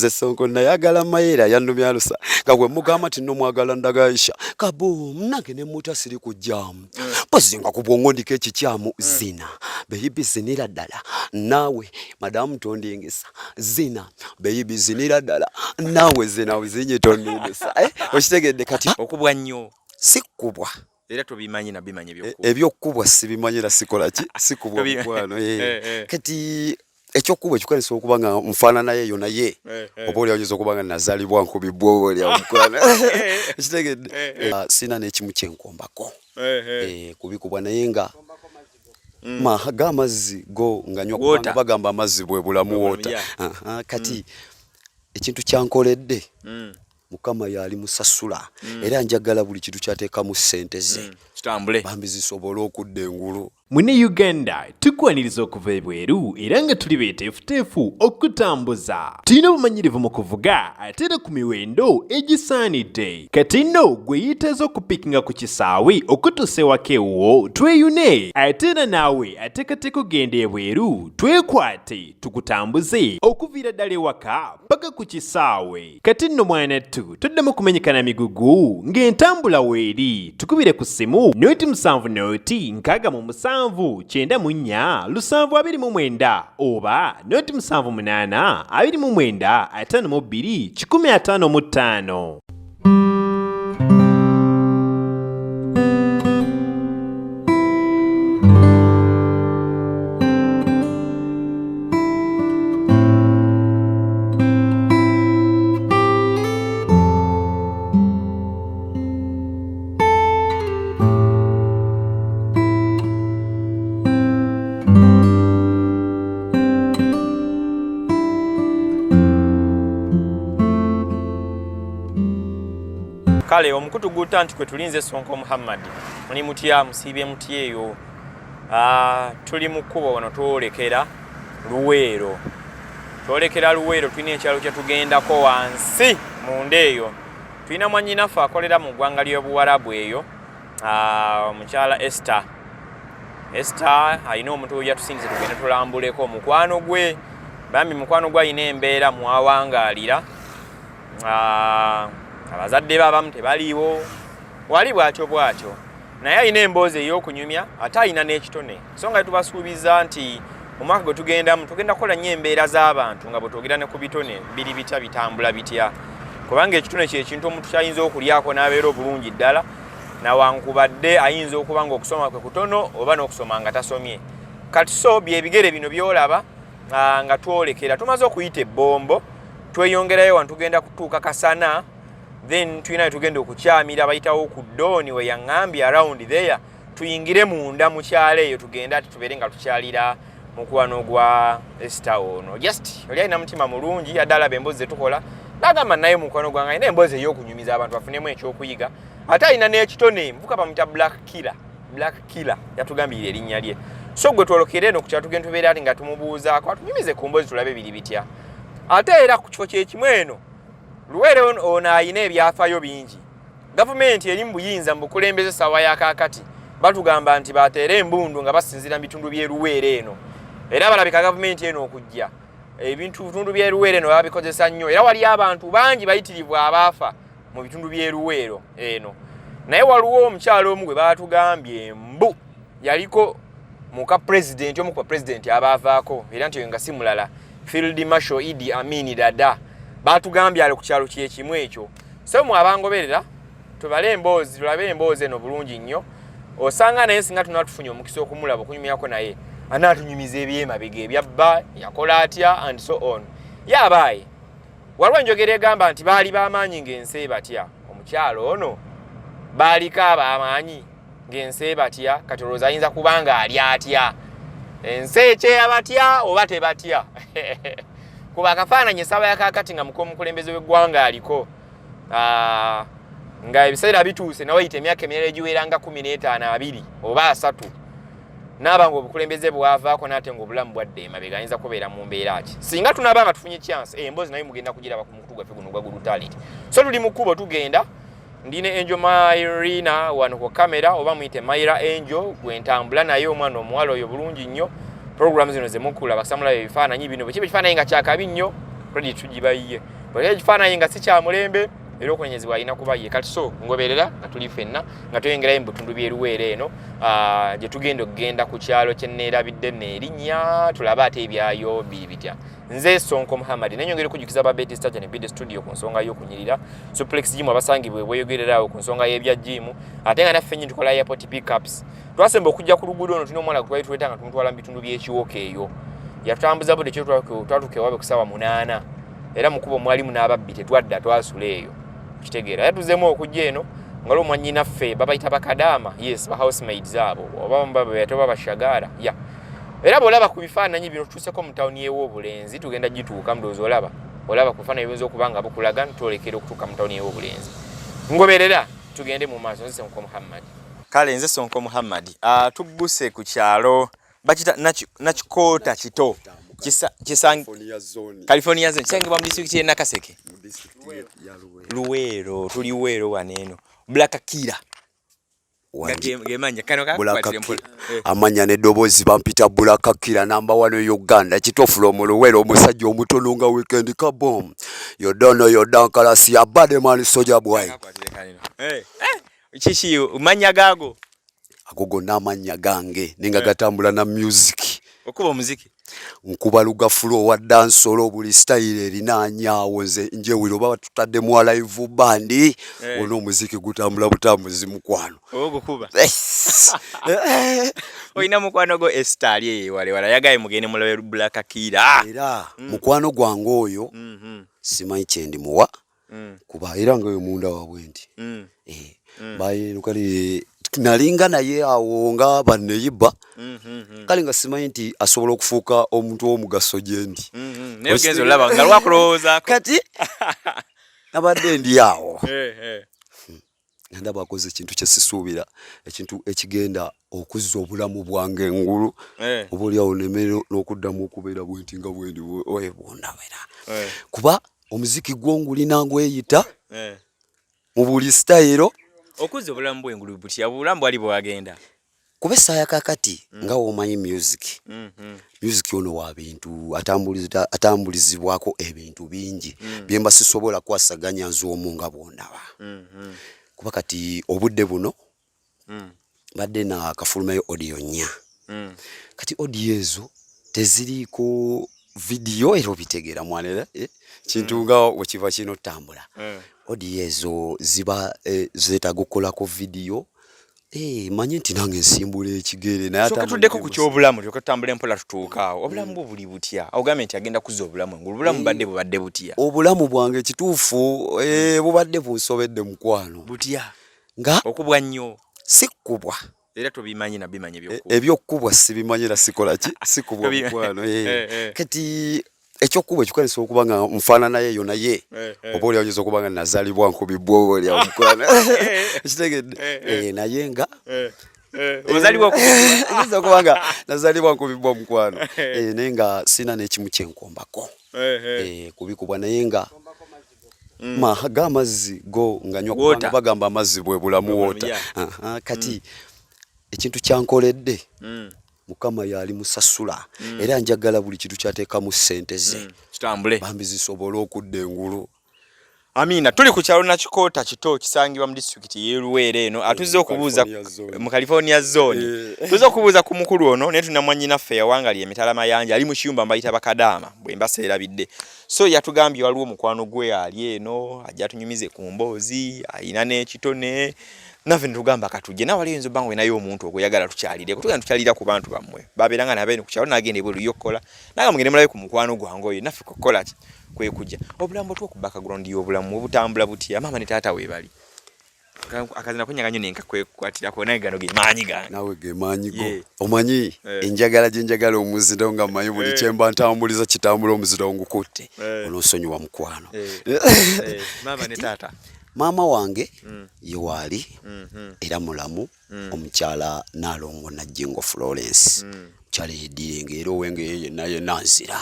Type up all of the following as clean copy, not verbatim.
Ze sonko nayagala mayera yannumya lusa gagwe mugamba tinno mwagala ndagaisha kabo mnange ne muta siri kujjamu bazinga kubwongo ndike ekikyamu zina beyibi zinira ddala nawe madamu tondingisa zina beyibi zinira ddala nawe zina uzinye tondingisa okitegedde kati okubwa nnyo sikubwa era tobimanyi na bimanyi ebyokubwa sibimanyira sikola ki sikubwa bwana kati ekyokuba ekikwanisa okuba nga nfaanana yeyo naye oba oli oyinza okuba nga nazaalibwa nkubibwa oba oli amukwana ekitegedde sina n'ekimu kyenkombako kubikubwa naye nga g'amazzi go nga nywa kubanga bagamba amazzi bwe bulamu woota kati ekintu kyankoledde Mukama yali musasula era njagala buli kitu kyateekamu ssente ze kitambule bambi zisobole okudda engulu. Mune Uganda tukwaniriza okuva ebweru era nga tuli beeteefuteefu okutambuza. Tulina obumanyirivu mu kuvuga ate era ku miwendo egisaanidde. Kati nno gwe yeetaaza okupikinga ku kisaawe okutuusa ewaka ewuwo tweyune ate era naawe ateekateeka okugenda ebweru twekwate tukutambuze okuviira ddala ewaka paka ku kisaawe. Kati nno mwanattu toddamu kumenyekana migugu ng'entambula weeri tukubire ku ssimu noti 7 noti 6 94 729 oba noti 78 29 52 155. Kale omukutu gutanti kwe tulinze Sonko Muhammad muli mutya musiibye muti eyo tuli mu kkubo wano twolekera Luweero tulina ekyalo kye tugendako wansi mu ndeeyo tulina mwanyinafu akolera mu ggwanga ly'Obuwarabu eyo omukyala Esther alina omuntu yatusinze tugende tulambuleko omukwano gwe bambi mukwano gwe alina embeera mwawangaalira abazadde babamu tebaliiwo wali bwatyo naye alina emboozi ey'okunyumya ate alina n'ekitone so nga tubasuubiza nti omwaka gwe tugendamu tugenda kukola nnyo embeera z'abantu nga bwe twogera ne ku bitone biri bitya bitambula bitya kubanga ekitone ky'ekintu omuntu kyayinza okulyako n'abeera obulungi ddala nawankubadde ayinza okuba nga okusoma kwe kutono oba n'okusoma nga tasomye kati so byebigere bino byolaba nga twolekera tumaze okuyita ebbombo tweyongerayo wano tugenda kutuuka Kasana then tulina tugenda okukyamira bayitawo ku Doni we yaŋŋambye around there tuyingire munda mu kyalo eyo tugenda ati tubeere nga tukyalira mukwano gwa Esther ono just oli alina mutima mulungi yaddala bembozi zetukola nagamba naye mukwano gwange alina emboozi ey'okunyumiza abantu bafunemu ekyokuyiga ate alina n'ekitone mvuka bamuta Black Killer yatugambirira erinnya lye so gwe twolokere eno ku kyalo tugenda tubeere ati nga tumubuuzaako atunyumize ku mboozi tulabe biri bitya ate era ku kifo kyekimu eno Luweero ono ayina ebyafaayo bingi gavumenti eri mu buyinza mu bukulembeze ssaawa ya kaakati batugamba nti bateera embundu nga basinziira mu bitundu by'e Luweero eno era balabika gavumenti eno okujja bitundu by'e Luweero eno babikozesa nnyo era wali abantu bangi bayitirivu abaafa mu bitundu by'e Luweero eno naye waliwo omukyalo omu gwe baatugambye mbu yaliko muka pulezidenti omu ku bapulezidenti abaavaako era nti oyo nga si mulala Field Marshal Idi Amin Dada batugambye ali ku kyalo kyekimu ekyo so mwabangoberera tulabe emboozi eno bulungi nnyo osanga naye singa tunatufunye omukisa okumulaba okunyumyako naye anaatunyumiza ebyemabega ebyabba yakola atya and so on yabaaye waliwo enjogera egamba nti baali b'amaanyi ng'ensi batya omukyalo ono baaliko ab'amaanyi ng'ensi batya kati olowooza ayinza kubanga ali atya ensi ekyeya batya oba tebatya kuba akafaananyi essawa yakakati nga mukulembeze w'eggwanga aliko nga ebiseera bituuse nawe yita emyaka emirala egiwera nga 15 2 oba 3 naaba nga obukulembeze bwavaako n'ate ng'obulamu bwadde emabega ayinza kubeera mu mbeera ki singa tunaaba nga tufunye chance emboozi naye mugenda kugiraba ku mukutu gwaffe guno gwa Good Talent so tuli mu kkubo tugenda ndine Angel Mairina wano ku kamera oba muyite Maira Angel gwentambula naye omwana omuwala oyo bulungi nnyo programs zino ze mukula basamula ebifaananyi bino bwe kiba kifaananyi nga kyakabi nnyo credit tugibayiye bwe ekifaananyi nga si kya mulembe era okunenyezebwa alina kuba ye kati so ngoberera nga tuli ffenna nga tuyongerayo mu bitundu by'e Luweero eno gye tugenda okugenda ku kyalo kye neerabidde neerinnya tulabe ate ebyayo biri bitya. Nze Nseko Muhammad nenyongera okujjukiza Babeti Stage ne Bid Studio ku nsonga y'okunyirira Suplex Gym abasangibwe bweyogererawo ku nsonga y'ebya gym ate nga naffe nnyini tukola airport pickups. Twasemba okujja ku luguudo ono tulina omwana gwe twali tuleeta nga tumutwala mu bitundu by'ekiwoka eyo yatutambuza budde kyo twatuuka ewaabwe ku ssaawa 8 era mu kubo mwalimu n'ababbi tetwadda twasula eyo kitegeera yatuzeemu okujja eno ngalo mwannyinaffe babayita bakadaama yes ba housemaids abo oba mbaba bashagaara ya era bw'olaba ku bifaananyi bino tutuuseko mu tawuni y'Obulenzi tugenda gituuka mudoozi olaba ku bifaananyi biyinza okuba nga bukulaga twolekera okutuuka mu tawuni y'Obulenzi ngoberera tugende mu maaso. Nze Nseko Muhammad. Kale nze Nseko Muhammad tubbuse ku kyalo bakita nakikoota kito California zone kisangibwa mu district y'e Nakaseke Luweero tuli Luweero waneeno Black Killer amanya n'eddoboozi bampita Black Killer number 1 Uganda kitofulo mu Luweero omusajja omutono nga weekend kabom yodono yodankalasi ya badman soja boy chichi umanya gago agogo n'amanya gange ninga gatambula na music okuba muziki nkuba lugafulo wa dansolo buli style erinanyawo nze njewiro baba tutadde mu live bandi ono muziki gutambula butambuzi mukwano ogo kuba oina mukwano go estali wale yagaye mugene mulabe Black Killer era mukwano gwange oyo simanyi kyendi muwa kuba era nga yo munda wabwendi baye nukali nalinga naye awo nga baneyiba kali nga simanyi nti asobola okufuuka omuntu w'omugaso gyendi naye ogenza olaba nga lwakulowooza kati nabadde ndi awo ndaba akoze ekintu kye sisuubira ekintu ekigenda okuzza obulamu bwange engulu oba oliawo nemere n'okuddamu okubeera bwenti nga bwendi bwondabera kuba omuziki gwongulina gweyita mu buli style okuze obulamu bw'engulu butya obulamu bwali bwagenda kuba essaawa kakati nga womanyi music music ono wa bintu atambulizibwako ebintu bingi byemba sisobola kwasaganya nz'omu nga bwondaba kuba kati obudde buno badde na kafulumayo audio nnya kati audio ezo teziriiko video era obitegeera mwanera kintu nga wekiva kino tambula audio ezo ziba zeetaaga okukolako video manyi nti nange nsimbula ekigere naye tuddeko ku kyobulamu tukatambula empola tutuukaawo obulamu bwo buli butya ogambye nti agenda kuzza obulamu engulu obulamu bubadde butya obulamu bwange kituufu bubadde bunsobedde mukwano butya nga okubwa nnyo sikubwa era tobimanyi nabimanyi ebyokubwa sibimanyira sikola ki sikubwa mukwano kati ekyokuba ekikanisa okuba nga nfaanana yeyo naye oba oli oyinza okuba nga nazaalibwa nkubibwa oba oli amukwano kitegedde naye nga oyinza okuba nga nazaalibwa nkubibwa mukwano naye nga sina n'ekimu kyenkombako kubikubwa naye nga g'amazzi go nga nywa kubanga bagamba amazzi bwe bulamu woota kati ekintu kyankoledde Mukama yali musasula era njagala buli kitu kyateekamu ssente ze kitambule bambi zisobola okudda engulu. Amina tuli ku kyalo nakikoota kito kisangibwa mu district y'e Luweero eno atuzze okubuuza mu California zone tuzze okubuuza ku mukulu ono ne tunamwanyi naffe yawangali emitala mayanja ali mu kiyumba mbayita bakadaama bwe mbaseerabidde so yatugambye waliwo mukwano gwe ali eno ajja tunyumize ku mboozi ayina n'ekitone nave ntugamba katuje na wali enzo bangwe nayo omuntu okuyagala tukyalire kutugenda tukyalira ku bantu bamwe baberanga nabene ku kyalo nagende bwe yokkola naga mugende mulabe ku mukwano gwange oyo naffe kokola kwe kujja obulambo two ku background y'obulamu obutambula buti mama ne taata we bali akazina kunyaganyo nenka kwe kwatira ko naye gano ge maanyi gange nawe ge maanyi go omanyi enjagala jenjagala omuzito nga mayi buli kyemba ntambuliza kitambula omuzito ngukutte onosonyiwa mukwano mama ne taata mama wange yewali era mulamu omukyala Nalongo Najjengo Florence kyale yedire ero wenge naye nanzira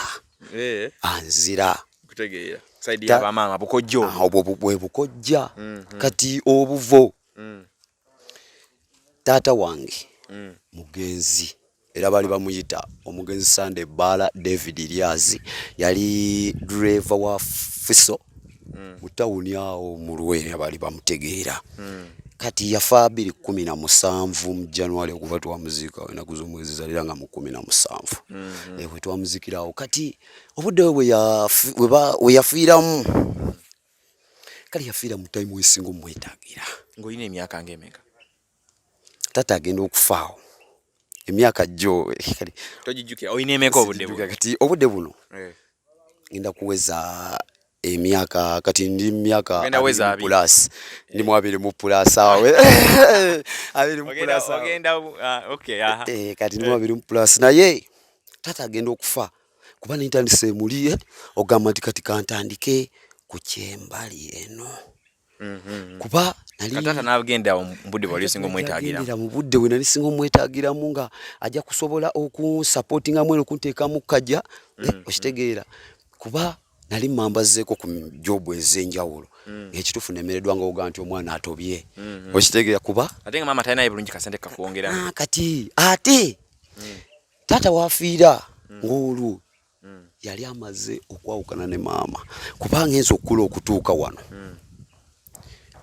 anzira kutegeera side ya mama bukojjo obwo bukojja kati obuvo tata wange mugenzi era bali bamuyita omugenzi Sunday Bala David Lyazi yali driver wa Fiso mu tawuni awo mu Luweero bali bamutegeera kati yafa 2017 mu January okuva twamuziika enaku z'omwezi zalira nga mu 17 ewe twamuzikirawo kati obudde we yafiiramu kali yafiira mu time wesinga omwetaagira ng'olina emyaka ng'emeka tata agenda okufaawo emyaka gyo kali tojijjukira olina emeka obudde buno kati obudde buno ngenda kuweza emyaka kati ndi myaka plus ndi mu 2 mu plus awe 2 mu plus ogenda okay kati ndi mu 2 mu plus naye tata agenda okufa kuba n'intandise muliye ogamba nti kati kantandike ku kyembali eno kuba nali tata n'agenda mbudde bwali singo mwetagira mu budde we nali singo mwetagiramu nga ajja kusobola okusupportinga mwero kunteeka mu kajja okitegeera kuba nali mambazeeko ku job ez'enjawulo ekituufu nemereddwa nga oga nti omwana atobye okitegeera kuba ate nga mama talinaye bulungi kasente kakuwongera kati ate tata wafiira ng'olwo yali amaze okwawukana ne maama kuba ngenza okukula okutuuka wano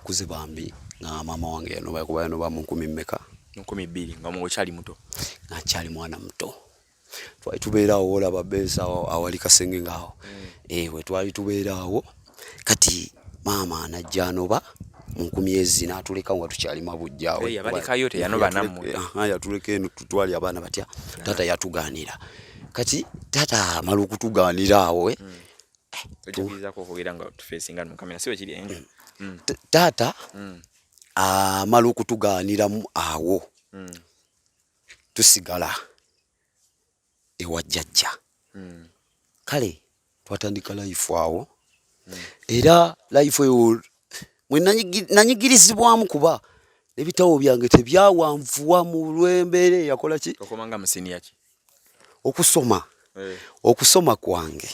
kuze bambi nga maama wange yanoba mu 10 mmeka 12 nga okyali muto nakyali mwana muto twali tubeerawo olaba besa awali kasenge ngaawo ewe twali tubeerawo kati maama anajja anoba mu 10 n'atuleka nga tukyali mabujjaawo yabalekayo teyanoba nammwe yatuleka eno tutwali abaana batya tata yatugaanira kati tata amala okutugaanira awo ojjukiriza kwogera nga tufeesinga mu kamera siwe kiri enjo tata amala okutugaaniramu awo tusigala ewa jjajja kale twatandika life awo era life eyo mwe nanyigirizibwamu kuba ebitabo byange tebyawanvuwa mu lw'embeera yakola ki okomanga musiniya ki okusoma kwange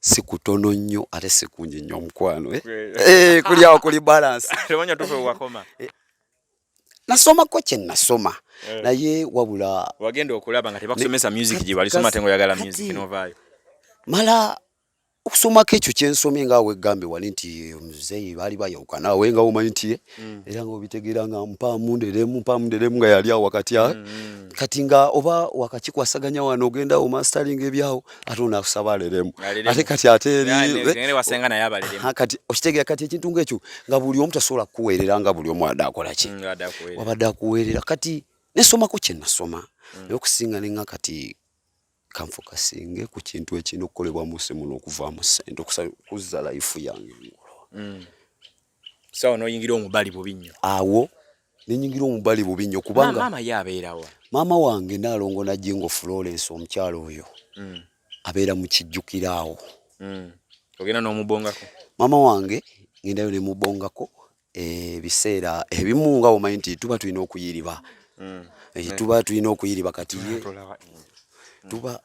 si kutono nnyo ate si kungi nnyo omukwano kuli awo kuli balance tewanya tufe wakoma nasomako kye nasoma naye wabula wagenda okulaba nga tebakusomesa music gye walisoma tengo yagala music novaayo mala okusomako ekyo kyensomye nga wegambe wali nti omuzeeyi baali bayawuka naawe nga omanyi nti era nga obitegeera nga mpamunderemu nga yali awo wakati kati nga oba wakakikwasaganya wano ogenda omastering ebyawo ate onasaba aleremu ate kati ate kati okitegeera kati ekintu ng'ekyo nga buli omu tasobola kukuweerera nga buli omu adde akola ki wabadde akuweerera kati nesomako kye nasoma naye okusinga ne nga kati kanfokasinge ku kintu ekino okukolebwa mu simu n'okuvaamu ssente okuzza life yange engolo sawa n'oyingira omubali bubi nnyo awo nenyingira omubali bubi nnyo kubanga maama ye abeerawa maama wange Naalongo Najingo Florence omukyalo oyo abeera mu kijjukiraawo ogenda n'omubongako maama wange ngendayo ne mubongako ebiseera ebimu nga omanyi nti tuba tulina okuyiriba kati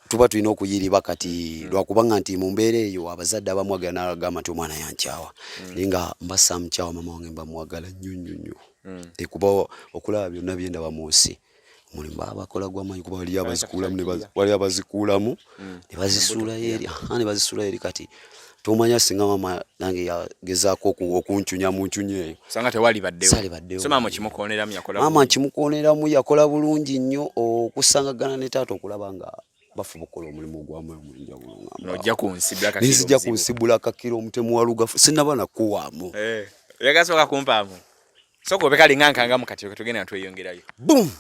tuba tulina okuyiriba kati lwakubanga nti mu mbeera eyo abazadde abamu agamba nti omwana yankyawa naye nga mbassa mukyawa maama wange mbamwagala nnyo kuba okulaba byonna byendaba mu nsi omulimu baba bakola gw'amaanyi kuba wali abazikuulamu ne bazisuulayo eri kati tomanya singa maama nange yagezaako okuncunya mu ncunyo eyo sanga tewali baddewo so maama kimukooneramu yakola maama kimukooneramu yakola bulungi nnyo okusangagana ne taata okulaba nga bafuba okukola omulimu ogwamu omwenjawulo nojja ku nsi nzija ku nsi Bulakakira omutemu wa Lugafu sinaba nakuwaamu yagasooka kumpaamu soko obekali ngankanga mukati tugenda tweyongerayo boom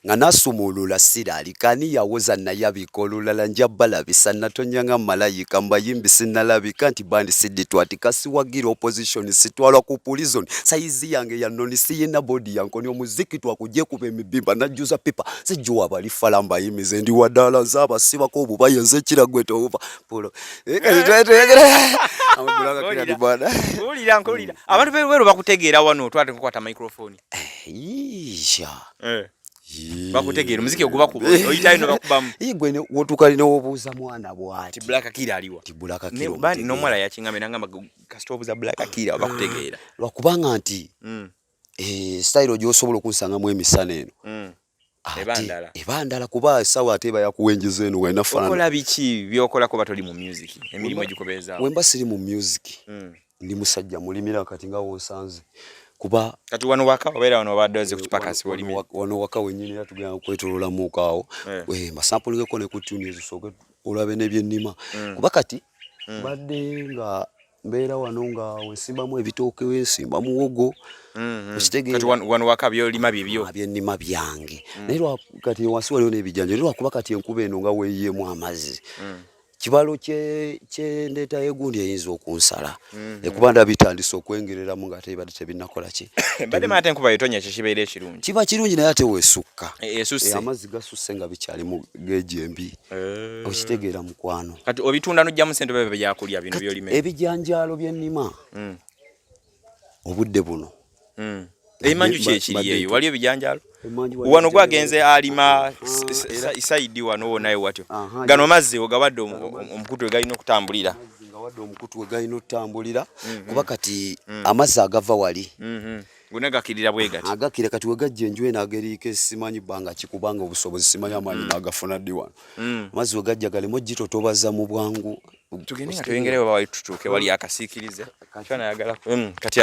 nga nasumulula sirali kani yawoza nayabika olulala njabalabisa natonyanga malayika mbayimbi sinalabika nti bandi siditwati kasiwagira opposition sitwalwa ku prison saizi yange ya noni siyina body yankoni omuziki twakujje kuba emibimba najjuza pipa sijjuwa bali falamba yimize ndi wadala zaba sibako obubayenze kiragwete ova polo amabulaka kira bwana nkulira abantu beero bakutegeera wano twate kukwata microphone isha bakutegeera muziki oguba kuba oyitayo no bakubamu igwe wotukali no obuuza mwana bwati Black Killer aliwa ti Black Killer bani no mwala yakingambe nangamba kastobuza Black Killer bakutegeera lwakubanga nti style ojo osobola okunsanga mu emisana eno ebandala kuba sawa ate bayakuwenjeza eno wena fana okola biki byokola ko batoli mu music emirimu egikobeza wemba siri mu music ndi musajja mulimira kati nga wonsanze kuba kati wano waka obera wano badoze ku kipakasi olimi wano waka wenyini yatugenda kwetolola mukaawo masample ko ne ku tune ezisoke olabe nebyennima kuba kati badde nga mbeera wano nga wesimbamu ebitooke wesimba muwogo kati wano waka byolima bibyo byennima byange naye kati wansi waliwo n'ebijanja era kuba kati enkuba eno nga weeyiyemu amazzi kibalo kyendeeta egundi eyinza okunsala ekuba nda bitandise okwengereramu nga ate badde tebinakola ki badde mate enkuba etonya kikibeera ekirungi kiba kirungi naye ate weesukka amazzi gasusse nga bikyalimu gejembi okitegeera mukwano kati obitunda n'ojjamu sente bebe byakulya bino byolime ebijanjaalo byennima obudde buno emanju kyekiri eyo waliyo ebijanjaalo wano gwagenze alima isaidi wano wonaye watyo gano mazzi ogawadde omukutu wegalina okutambulira kuba kati amazzi agava wali gonna gakirira bwe gati agakira kati wegajja enju eno ageriika simanyi bbanga kikubanga obusobozi simanyi amaanyi n'agafuna ddi wano amazzi wegajja galimu ogitotobaza mu bwangu tugende nga tuyongerewo bawali tutuuke wali akasiikirize kyanayagala kati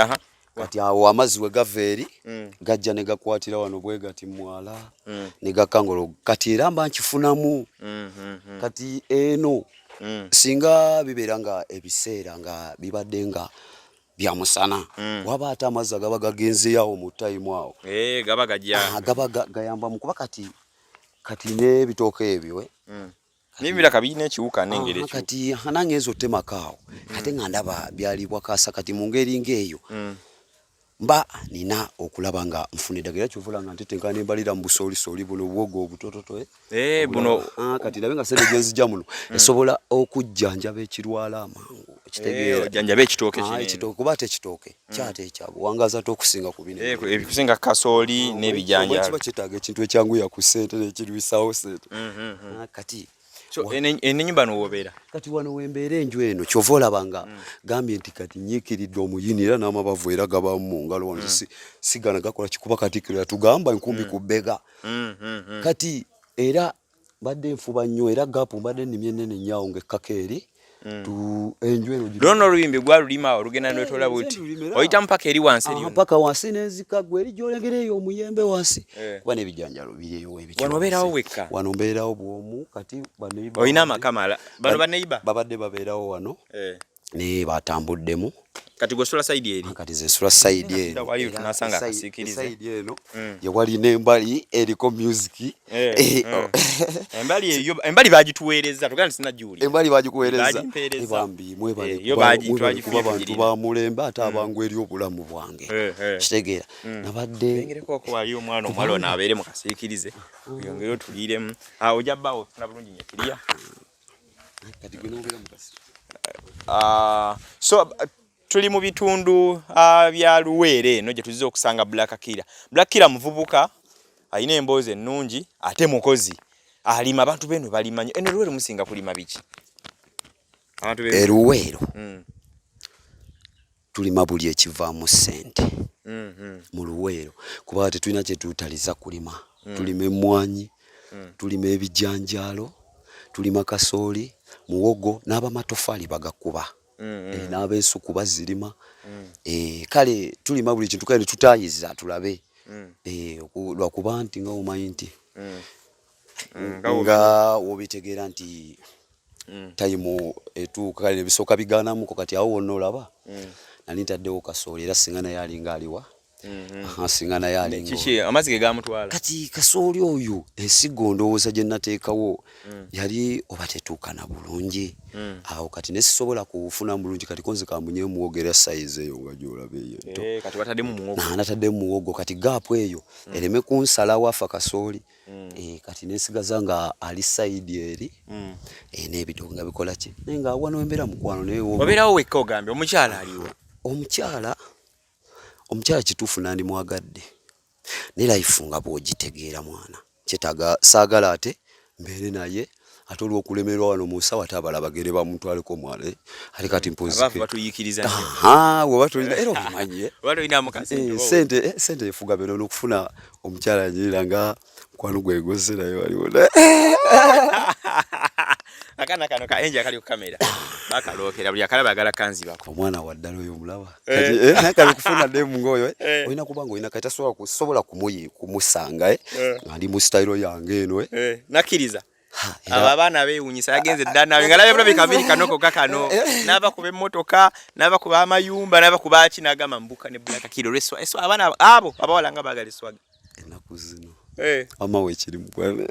kati awo amazzi we gava eri gajja ne gakwatira wano bwe gati mwala ne gakangolo kati era mba nkifunamu kati eno singa bibeera nga ebiseera nga bibadde nga bya musana waba ate amazzi agaba gagenzeeyo mu tayimu awo gaba gayamba mu kuba kati n'ebitooke ebyo nimira kabina ekiwuka nengere ekyo kati nange ezo temakaawo ate nga ndaba byalibwa kasa kati mu ngeri ng'eyo mba nina okulaba nga nfuna eddagala kyovula nga ntetenkana nembalira mu busoolisooli buno obwogo obutototo buno kati ndabe nga sente gyenzija muno esobola okujjanjaba ekirwala amangu ekitegeera janjaba ekitooke kuba ate ekitooke kyate ekyabo wangaza ate okusinga ku bino ebikusinga kasooli n'ebijanjalo kiba kyetaaga ekintu ekyanguya ku ssente nekirwisawo ssente kati ennyumba nowobeera kati wano wembeera enju eno kyova olaba nga gambye nti kati nyiikiridde omuyini era n'amabavu era gabamu mu ngalo wano sigana gakola kikuba katikkiro yatugamba enkumbi ku bbega kati era badde nfuba nnyo era gaapu mbadde nnimye ennene nnyawo ng'ekkako eri enju eno lona oluyimbi gwalulima olugenda nwetola buti oyita mpaka eri wansi eri mpaka wansi n'enzika gwe eri gyolengera eyo omuyembe wansi kuba n'ebijanjalo biriyo wano obeerawo wekka wano mbeerawo bwomu kati olina amakamala bano baneiba babadde babeerawo wano ne batambuddemu kati gwesula saidi eri kati zesula saidi eno waliyo tunasanga akasiikirize saidi eno yewali n'embali eriko music embali bagituweereza tuganda sina juli embali bagikuweereza bambi mwebale kuba bantu ba mulembe ate abangu eri obulamu bwange kitegeera nabadde ngereko ko wali omwana omwalo onaabeere mu kasiikirize oyongere otuliiremu ojja bbaawo ofuna bulungi nyekiriya kati gwe n'obeera mu kasi so tuli mu bitundu bya Luweero eno gye tuzize okusanga Black Killer. Black Killer muvubuka alina emboozi ennungi ate mukozi alima abantu beno balimanyi eno Luweero musinga kulima biki abantu beno Luweero tulima buli ekivaamu ssente mu Luweero kuba tetulina kye tutaliza kulima tulima emmwanyi tulima ebijanjaalo tulima kasooli muwogo n'abamatofaali bagakuba n'abensuku bazirima kale tulima buli kintu kale tutayiza tulabe lwakuba nti nga omanyi nti nga wobitegeera nti tayimu etuuka kale nebisooka bigaanamuko kati awo wonna olaba nali ntaddewo kasooli era singa naye alinga aliwa singa naye alinga kiki amazzi ge gamutwala kati kasooli oyo ensigo ndowooza gye nateekawo yali oba tetuukana bulungi awo kati nesisobola kufuna bulungi kati konze kamunye muwogera sayizi eyo nga gyolabe eyo kati wataddemu muwogo nataddemu muwogo kati gaapu eyo ereme kunsalawo afa kasooli kati nesigaza nga ali sayidi eri n'ebitooke nga bikola ki naye nga wano embeera mukwano naye obeerawo wekka ogambye omukyala aliwo omukyala kituufu nandi mwagadde ne life nga bw'ogitegeera mwana kyetaaga saagala ate mbeere naye ate olw'okulemerwa wano mu nsawo ate abala bagere bamutwaleko omwana ate kati mpoziwebatuyiikiriza woba tulina era obimanyi sente efuga beno n'okufuna omukyala nyira nga Kwanu gwegozerayo waliwo. Akana kano ka enja kali ku kamera. Bakalokera buli akalaba agala kanzi bako. Omwana waddalo oyo mulaba. Kati kali kufuna demu ngoyo oyina kubanga oyina kata sobola kumusanga ali mu style yange eno nakiriza. Aba abaana beewunyisa yagenze ddana ngalabe bula bikabiri kanoko kakano naba kuba emmotoka naba kuba amayumba naba kuba kinagama mbuka ne Black Killer reswa eso abaana abo abawalanga bagala eswaga enaku zino amawe kiri mukwane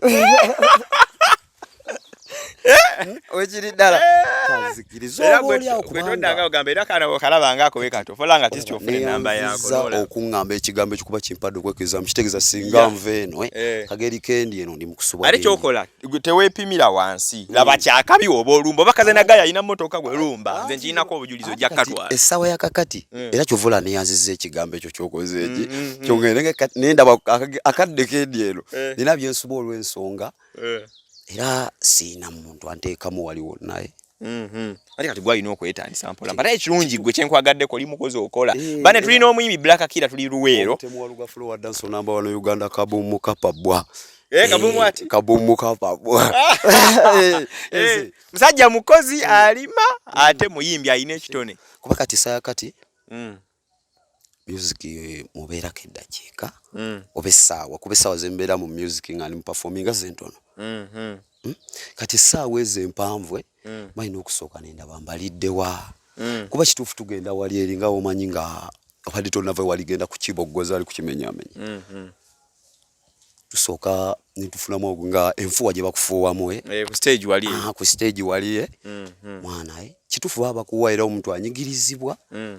Ojiri dala kazikiriza oli okubanga ogamba era kana okalaba ngako wekato folanga tisi ofune namba yako lola okungamba ekigambo ekikuba kimpadde okwekeza mkitegeza singa nve eno kageri kendi eno ndi mukusubwa ali kyokola tewepimira wansi laba kyakabi oba olumba bakaze nagaya ina motoka gwe lumba nze njiinako obujulizo jakatwala esawa yakakati era kyovula neyanziza ekigambo ekyo kyokoze eki kyongere nendaba akadde kendi eno nina byensuba olw'ensonga era sina muntu anteekamu waliwo naye ate kati gwalina okwetandisa mpola mpata ekirungi gwe kyenkwagadde ko limukozi okola bane tulina omuyimbi Black Killer tuli Luweero temuwaluga flow dance number 1 Uganda kabumu kapabwa kabumu ati kabumu kapabwa musajja mukozi alima ate muyimbi ayina ekitone kuba kati saya kati music mubeera keddakiika obesaawa kubesaawa zembeera mu music nga ni performing zentono kati saawa ezo empanvu balina okusooka nenda bambalidde wa kuba kituufu tugenda wali eri nga omanyi nga wali tonava waligenda ku kiboggoza ali ku kimenyamenya tusooka nitufunamu nga enfuwa gye bakufuuwamu ku stage wali mwana kituufu baba kuwa era omuntu anyigirizibwa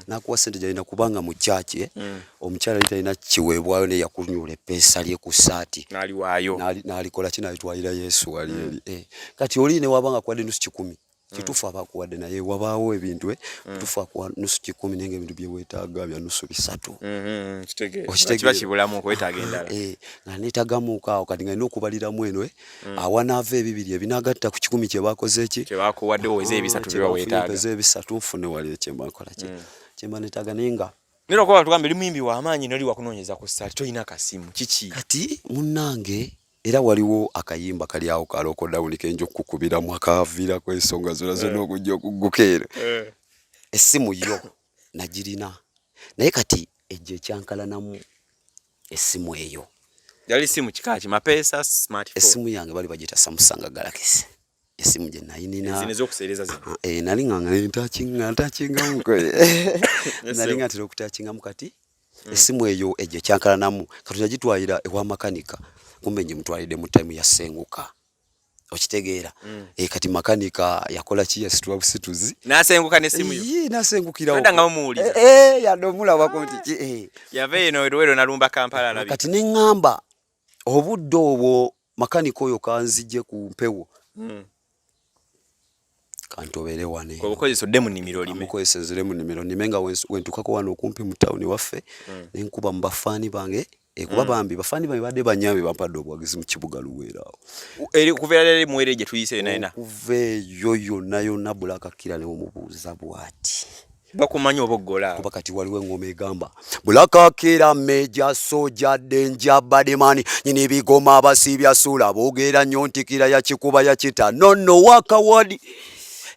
n'akuwa ssente gy'alina kubanga mu kyaki omukyala talina kiweebwayo ne yakunyula eppeesa lye ku ssaati n'alikola kinalitwalira Yesu wali eri kati oli ne wabanga kuwadde nusu 10 kituufu abakuwadde naye wabaawo ebintu kituufu akuwa nusu 10 nenga ebintu bye weetaaga bya nusu 3 kiba kibulamu okwetaaga endala nga neetagamuuka awo kati nga nina okubaliramu eno awanaava ebibiri ebinagatta ku 10 kye bakoze eki kye bakuwadde oweza ebisatu bye baweetaaga ebisatu nfune wali ekyemba nkola kyemba neetaaga naye nga nero okuba tugambe limuyimbi w'amaanyi noli wakunoonyeza ku ssaati tolina kasimu kiki kati munnange era waliwo akayimba kali awo kaloko dawuni kenjo kukubiramu akaviira kw'ensonga zonna okujja okuggukeera essimu yo nagirina naye kati ejja ekyankalanamu essimu eyo yali simu kikaki mapeesa smartphone essimu yange bali bagita Samsung Galaxy essimu gye nayinina zino ez'okuseereza zino nali nga ntakingamu nali nga ntera okutakingamu kati essimu eyo ejja ekyankalanamu kati nagitwalira ewa makanika kumbe nje mutwalidde mu time yasenguka okitegeera kati makanika yakola ki yasitwa busituzi nasenguka n'essimu yo nasengukirawo ndanga muwuliza yadomulaba konti yava eno Luweero nalumba Kampala alabi kati neŋŋamba obudde obwo makanika oyo kanzijje ku mpewo kantobeere wane obukozesodde mu nnimiro lime mukozesezere mu nnimiro nime nga wentukako wano okumpi mu tawuni waffe nenkuba mu bafaani bange kuba bambi bafaani bange badde banyambi bampadde obuwagizi mu kibuga Luweero awo okuveera leero muweere gye tuyise naina okuva eyo yonna Black Killer ne omubuuza bw'ati bakumanyi oboggola kuba kati waliwo engoma egamba Black Killer meja soja denja bademani nyini ebigoma abasiibya sula boogera nnyo ntikira yakikuba yakita nonno wakawadi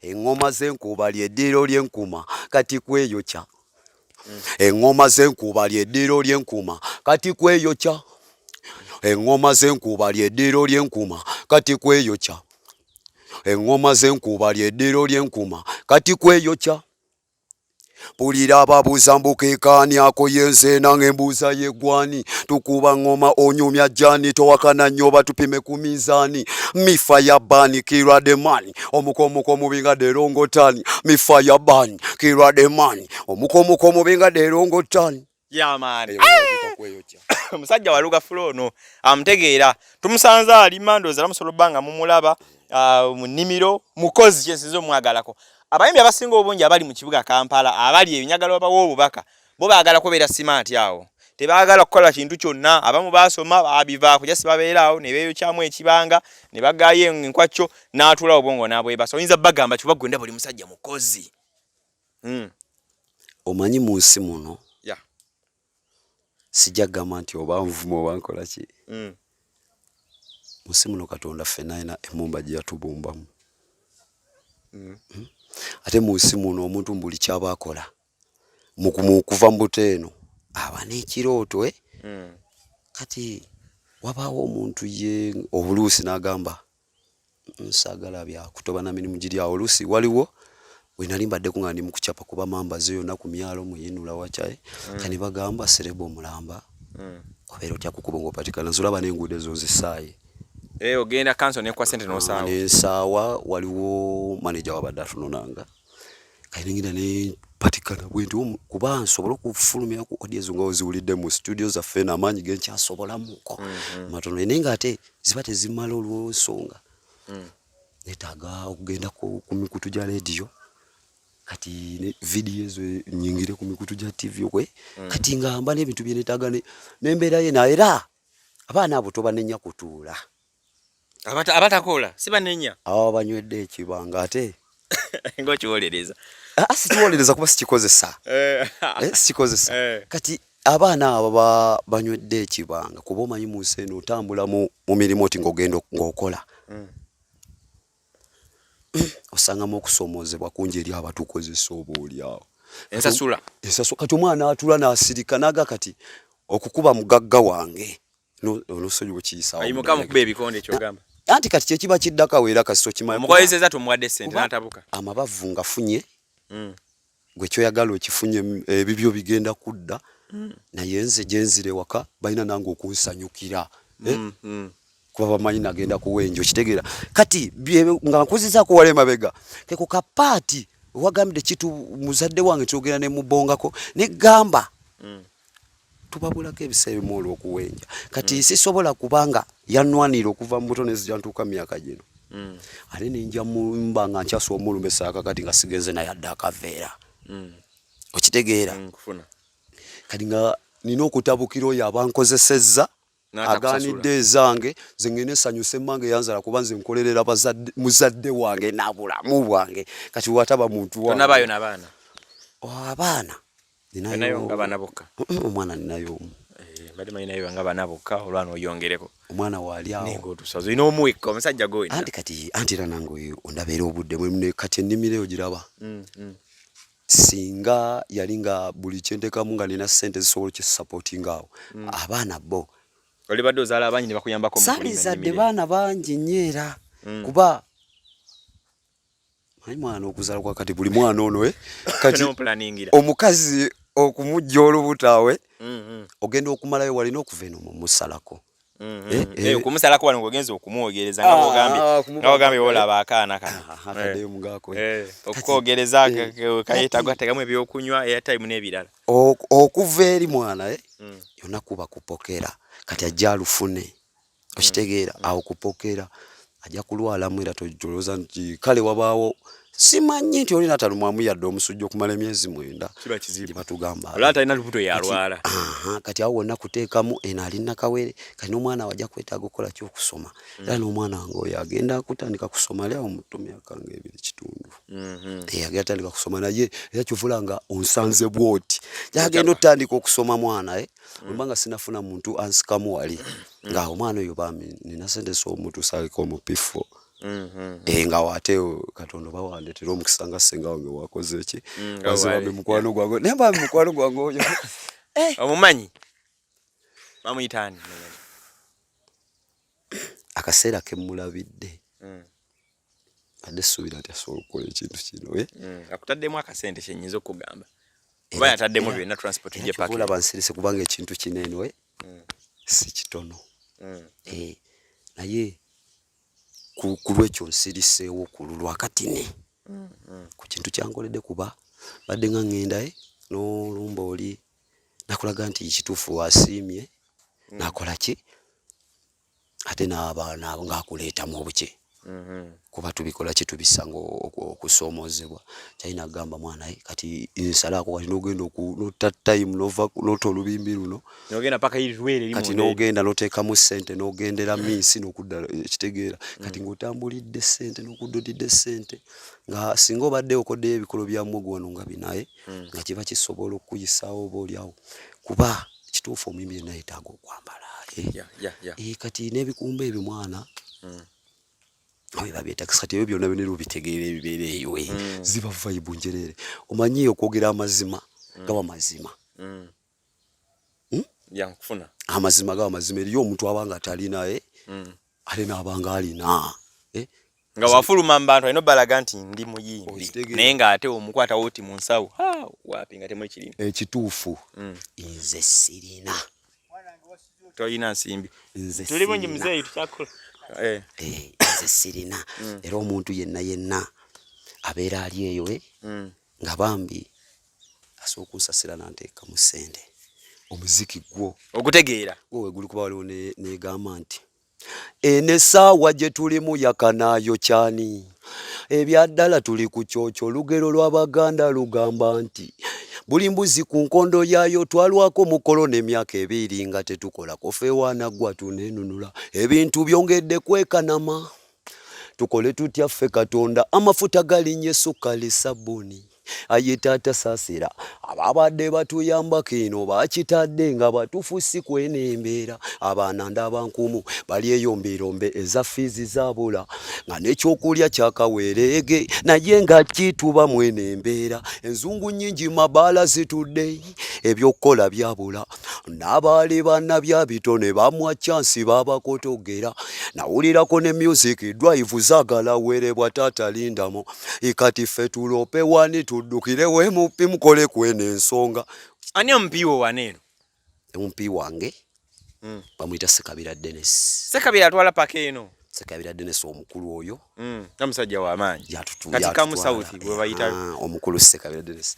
engoma z'enkuba ly'eddiro ly'enkuma kati kweyokya engoma z'enkuba ly'eddiro ly'enkuma kati kweyokya engoma z'enkuba ly'eddiro ly'enkuma kati kweyokya engoma z'enkuba ly'eddiro ly'enkuma kati kweyokya pulira ababuuza mbukeekaaniako yenzeena ng'embuuza yeggwani tukuba ngoma onyumya jani towakana nnyo batupime ku minzaani mifaya bani kirademani omukomuko mubinga derongotani mifaya bani kirademani omukomuko mubinga derongotani yamaani omusajja waluga fulono amutegeera tumusanze alima ndooza lamusobola obbanga mumulaba mu nnimiro mukozi kyensinza omwagalako abayimbi abasinga obungi abali mu kibuga Kampala abali ebinyagalo babawo obubaka bo baagala kubeera simaati awo tebaagala kukola kintu kyonna abamu baasoma babivaako jasi babeeraawo ne beeyokyamu ekibanga ne bagaayo enkwacyo n'atuula obwongo n'abwebasa oyinza bagamba kibagwenda buli musajja mukozi omanyi mu nsi muno sijja gamba nti oba nvuma oba nkola ki musimu Katonda ffenna alina emmumba gye yatubumbamu. Ate mu nsi muno omuntu buli kyaba akola kuva mu buto eno aba n'ekirooto kati wabaawo omuntu ye obuluusi n'agamba nsaagala byakutoba na mirimu giri awo. Oluusi waliwo we nali mbadde nga ndi mu kucapa kuba mambaze yonna ku myalo muyinula wakyaye kani bagamba serebo omulamba obeera otya kukuba ng'opatikana nzolaba n'enguudo ezo zisaaye. Ogenda kanso nekwa sente n'osaawa. N'ensaawa waliwo maneja wabadde atunonanga kani ngira ne patikana bwenti kuba nsobola okufulumira ku audio ezo nga oziwulidde mu studio zaffe n'amaanyi genkyasobolamuko matono naye ng'ate ziba tezimala olw'ensonga neetaaga okugenda ku mikutu gya leediyo kati ne vidiyo ezo nyingire ku mikutu gya TV okwe kati ngamba n'ebintu bye neetaaga n'embeera ye era abaana abo tobanenya kutuula abatakola si banenya abo banywedde ekibanga ate ng'okiwolereza sikiwolereza kuba sikikozesa sikikozesa kati abaana abo banywedde ekibanga kuba omanyi mu nsi eno otambula mu mirimu oti ng'ogenda ng'okola osangamu okusomoozebwa kungi eri abatukozesa oba oli awo ensasula kati omwana atula n'asirika naga kati okukuba mugagga wange n'osonyi bukiyisaawo ayimuka mu kuba ebikonde ekyogamba anti kati kyekiba kiddaka weera kasito kimanyi omukozeseza tumuwadde ssente n'atabuka amabavu ngafunye gwe kyoyagala okifunye ebibyo bigenda kudda naye nze gyenzire waka balina nange okunsanyukira kuba bamanyi nagenda kuwenja okitegeera kati nga nkuzizaako wala emabega keko kapaati wagambide kitu muzadde wange kyogera ne mubongako negamba tubabulako ebiseera bimu olw'okuwenja kati sisobola kubanga yanwanira okuva mu buto nezijantuuka myaka gino ate ninja mumba nga nkyasuwa omulume saaka kati nga sigenze naye adde akaveera okitegeera kati nga nina okutabukira oyo abankozesezza aganidde ezange nze ngene esanyusa emmange yanzala kuba nze nkolerera muzadde wange nabulamu bwange kati wataba muntu wange n'abaana abaana ninayo nga bana bokka omwana ninayo mbadde manyi nayo nga bana bokka olwana oyongereko omwana waali awo nengotusazo olina omuweka omusajja goyina anti era nange ondabeera obudde kati ennimiro ogiraba singa yali nga buli kyenteekamu nga nina ssente zisobola okisapootinga awo abaana bo oli badde ozaala abangi ne bakuyambako saalizadde baana bangi nnyo era kuba manyi mwana okuzaala kwa kati buli mwana ono kati omukazi okumujja olubutaawe ogenda okumalayo walina okuva eno mumusalako okumusalako wano ng'ogenza okumwogereza nga bogambye olaba akaana kano okukwogereza kayetagwa tegamu ebyokunywa airtime n'ebirala okuva eri mwana yonna kuba kupokera kati ajja alufune okitegeera awo kupokera ajja kulwalamu era tolowooza nti kale wabaawo simanyi nti olina talumwamu yadde omusujja okumala emyezi 9 gye batugamba talina lubuto yalwala kati awo wonna kuteekamu eno alina kawere kati n'omwana wajja kwetaaga okukola kyokusoma era n'omwana wange oyo agenda kutandika kusoma ali awo mu myaka nga 2.5 agenda tandika kusoma naye era kyovula nga onsanze bwoti yagenda otandika okusoma mwana olubanga sinafuna muntu ansikamu wali nga omwana oyo bami nina sente somutusaako omupifo nga waateo Katonda bawandetera omukisa nga senga wange wakoze eki wazibabe mukwano gwange naye bambi mukwano gwange oyo omumanyi bamuyitaani akaseera kemmulabidde adde suubira nti asobola okukola ekintu kino akutaddemu akasente kyenyinza okugamba oba yataddemu byonna transport gye paki olaba nsirise kubanga ekintu kino eno si kitono naye ku lwekyo nsiriseewo ku lwakatini ku kintu kyankoledde kuba badde nga ŋŋenda n'olumba oli nakulaga nti kituufu wasiimye nakola ki ate n'abaana abo ng'akuleetamu obuki kuba tubikola ki tubisanga okusoomoozebwa kyalina kugamba mwana kati nsalaako kati n'ogenda n'otta time n'ota olubimbi luno kati n'ogenda n'oteekamu ssente n'ogendera minsi n'okudda ekitegeera kati ng'otambulidde ssente n'okuddodidde ssente nga singa obadde okoddeyo ebikolo bya muwogo wano nga binaye nga kiba kisobola okuyisaawo oba oliawo kuba kituufu omuyimbi yenna yeetaaga okwambala kati n'ebikumba ebyo mwana awe babyeta kati ebyo byonna bino bitegeera ebibeera eyo ziba vibe njerere omanyi okwogera amazima gaba mazima yankufuna amazima gaba mazima eriyo omuntu abanga atalinaye ate n'abanga alina nga wafuluma mbantu alina balaga nti ndi muyimbi naye ng'ate omukwata woti mu nsawo waapi nga temuli kirina ekituufu nze sirina tolina nsimbi tuli bungi muzeeyi tukyakola nze sirina era omuntu yenna abeera ali eyo nga bambi asooka kunsasira nanteeka mu ssente omuziki gwo okutegeera gwe guli kuba waliwo negamba nti eno essaawa gye tulimu yakanaayo kyani ebyaddala tuli ku kyokyo olugero lw'Abaganda lugamba nti buli mbuzi ku nkondo yaayo twalwako mukolo n'emyaka 2 nga tetukolako ffe waanaggwa tunenunula ebintu byongedde kwekanama tukole tutya ffe Katonda amafuta galinye sukali sabuni aye taata saasira ababadde batuyambako eno bakitadde nga batufusi kweno embeera abaana ndabankumu bali eyo mbirombe eza fiizi zabula nga n'ekyokulya kyakaweerege naye nga kituba mweno embeera enzungu nnyingi mabaala zitudde ebyokukola byabula n'abaali banna bya bitone bamwa chansi babakotogera nawulirako ne music drive zaagala weerebwa taata lindamo ikati ffe tulope wani tuddukire wemupi mukole kweno ensonga ani omupiiwo waneeno omupi wange bamuyita Sekabira Dennis Sekabira atwala paka eno Sekabira Dennis omukulu oyo namusajja w'amaanyi katika mu south bwe bayita omukulu Sekabira Dennis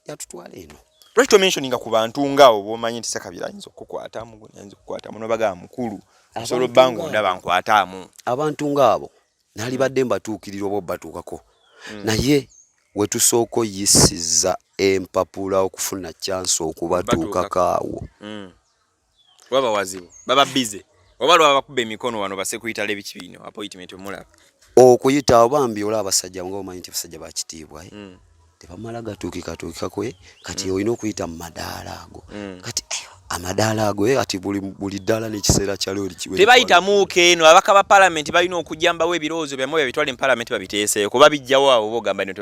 yatutwala eno lwaki mentioninga ku bantu ngaawo b'omanyi nti Sekabira ayinza okukwatamu nobaga mukulu osobola obbangu ndaba nkwatamu abantu ng'abo naali badde mbatuukirira oba obbatuukako naye wetusooka oyisiza empapula okufuna chance okubatuukako awo waba wazibu baba bize oba lwaba bakuba emikono wano basekuyitala ebikibiino appointment omulaba okuyita abambi olaba abasajja ng'omanyi nti abasajja bakitiibwa tebamala gatuukikako kati olina okuyita mu madaala ago kati amadaala ago ati buli ddala n'ekiseera kyalyo tebayitamuuko eno abaka ba palamenti balina okujambawo ebirowoozo byamwe babitwala mu palamenti babiteeseeko babijjawo abo bogamba eno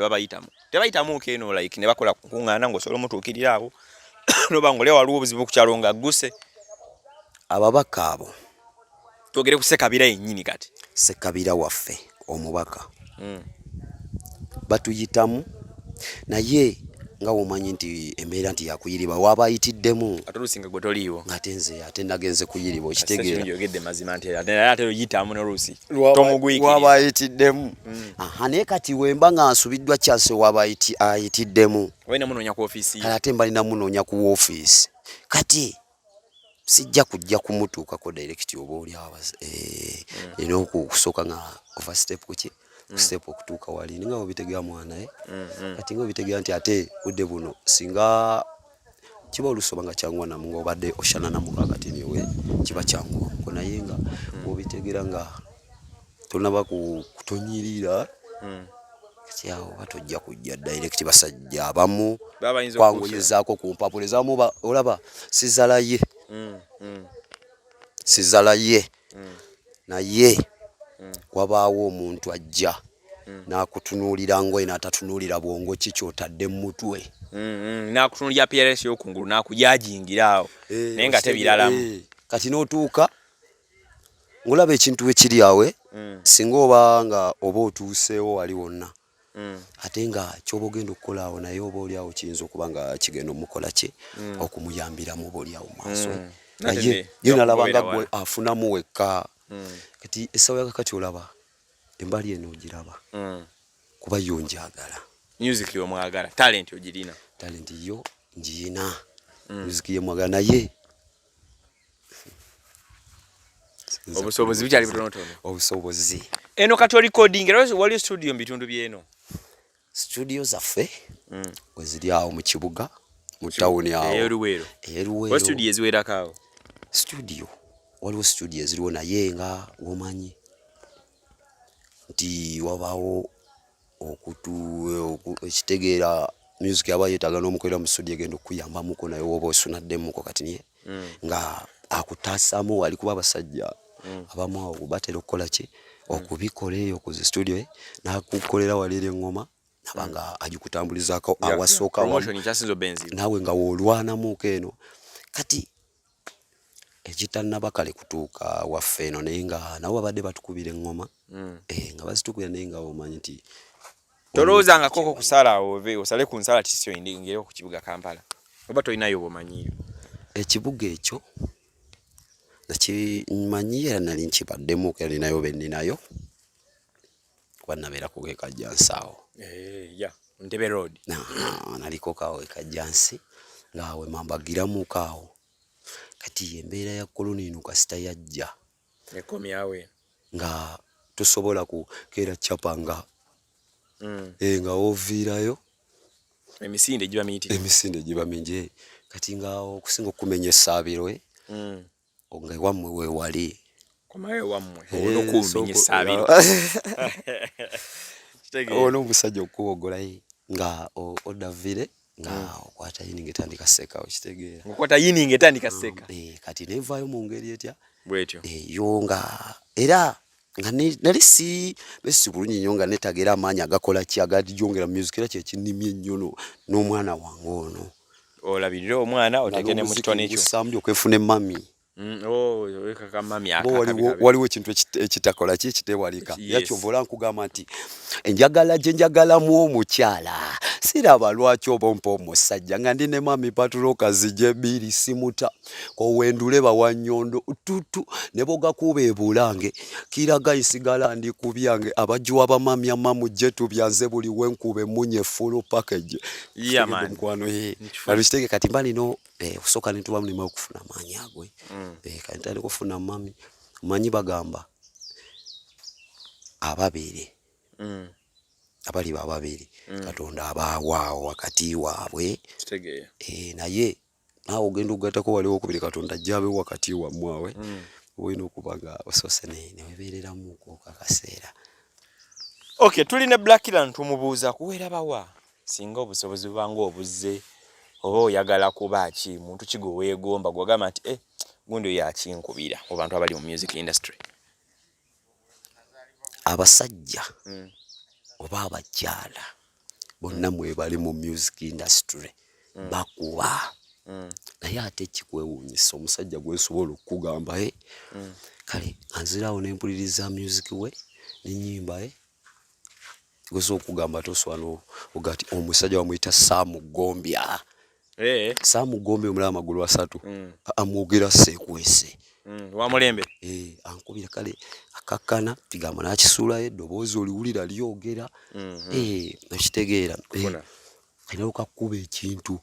tebayitamuuko eno like ne bakola kukuŋŋaana ng'osobola omutuukirira abo noba ng'olya waliwo obuzibu ku kyalo nga gguse ababaka abo twogere ku Sekabira yennyini kati Sekabira waffe omubaka batuyitamu naye nga womanyi nti embeera nti yakuyiriba wabayitiddemu atolusinga gwe toliiwo ngate nze ate nagenze kuyiriba okitegeera yogedde mazima nti ate oyitamu n'oluusi tomugwikiriza wabayitiddemu naye kati wemba nga nsubiddwa kyase wabayitiddemu walina munoonya ku ofiisi kale ate mbalina munoonya ku woofiisi kati sijja kujja kumutuukako direct oba oli abaza ina okusooka nga ova step kuki step okutuuka wali nga obitegera mwana kati nga obitegera nti ate budde buno singa kiba olusoba nga kyangwa namu nga obadde oshana namu kakati niwe kiba kyangwa ko naye nga obitegera nga tonaba kutonyirira kati awo batojja kujja direct basajja abamu kwanguyizaako ku mpapula ezamu olaba sizalaye naye wabaawo omuntu ajja n'akutunuulira ngoye n'atatunuulira bwongo ki kyotadde mu mutwe n'akutunuulira PRS y'okungulu n'akujajingira awo naye nga tebiralamu kati n'otuuka ng'olaba ekintu ekiri awe singa oba nga oba otuuseewo wali wonna ate nga ky'oba ogenda okukola awo naye oba oli awo kiyinza okuba nga kigenda omukola kye okumuyambiramu oba oli awo mu maaso naye ye nalaba nga gwe afunamu wekka kati essawa yakakati olaba embali eno ogiraba kuba yo njagala music y'omwagala talent ogirina talent yo njina music ye mwagala naye obusobozi bukyali butonotono obusobozi eno kati recording waliyo studio mu bitundu byeno studio zaffe weziri awo mu kibuga mu tawuni awo Luweero studio eziwerako awo studio waliwo studio eziriwo naye nga womanyi nti wabaawo ekitegeera music aba yeetaaga n'omukolera mu studio egenda okuyambamuko naye woba osunaddemuko kati niye nga akutaasamu wali kuba abasajja abamu awo batera okukola ki okubikola eyo ku zi studio nakukolera walira engoma nabanga agikutambulizaako awasooka naawe nga woolwanamuko eno kati ekitannaba kale kutuuka waffe eno naye nga nabo babadde batukubira engoma nga bazitukubira naye nga omanyi nti tolowoozanga koko kusala osale ku nsala tisyo ngere ku kibuga Kampala oba tolinayo bwomanyiyo ekibuga ekyo nakimanyi era nali nkibaddemu era ninayo benninayo kuba nabeera ku gekajjansaawo Ntebe road naliko kaawo ekajjansi ngaawe mambagiramuko awo kati embeera ya koloni ino kasita yajja ekomyawe nga tosobola kukeera capa nga nga oviirayo emisinde giba mingi kati nga okusinga okumenya esaabiro nga ewammwe weewali ono omusajja okuwogolayo nga odavire nga okwata yininga etandika seka okitegeera kati nevaayo mu ngeri etya eyo nga era nga nali si bulungi nnyo nga netageera amaanyi agakola ki agajongera music era kyekinimye ennyo n'omwana wange ono olabirire omwana otege ne mu kitone ekyo sambi okwefuna emmami waliwo ekintu ekitakola ki ekitewalika yakyova ola nkugamba nti enjagala gye njagalamu omukyala siraba lwaki oba ompa omusajja nga ndi ne mami patulokazi gyebiri simuta kowendule bawanyondo tutu ne bogakuba ebulange kiraga isigala ndi ku byange abajuwa bamami amamu gye tubyanze buli wenkuba emunye full package mukwano alukitege kati mbali no kusooka nituba mulima okufuna amaanyi agwe kati ntandika kufuna mami manyi bagamba ababiri ababiri Katonda abawaawo wakati waabwe naye naawe ogenda okugattako waliwo okubiri Katonda ajjabe wakati wammwe olina okuba nga osoose newebeereramuko akaseera tulina Black Killer ntumubuuza kuweera bawa singa obusobozi bubanga obuzze oba oyagala kuba ki muntu ki gwe weegomba gwagamba nti gundi oyo akinkubira mu bantu abali mu music industry abasajja oba abakyala bonna mwe bali mu music industry bakuba naye ate kikwewuunyisa omusajja gwesobola okukugamba kale anzirawo nempuliriza music we nenyimba gwesobola okukugamba toswala ogati omusajja bamuyita Samugombya Samugombya omulala amagulu asatu amwogera seekwese wamulembe ankubira kale akakkana tigamba nakisuulayo eddoboozi oliwulira lyogera nakitegeera alina okakuba ekintu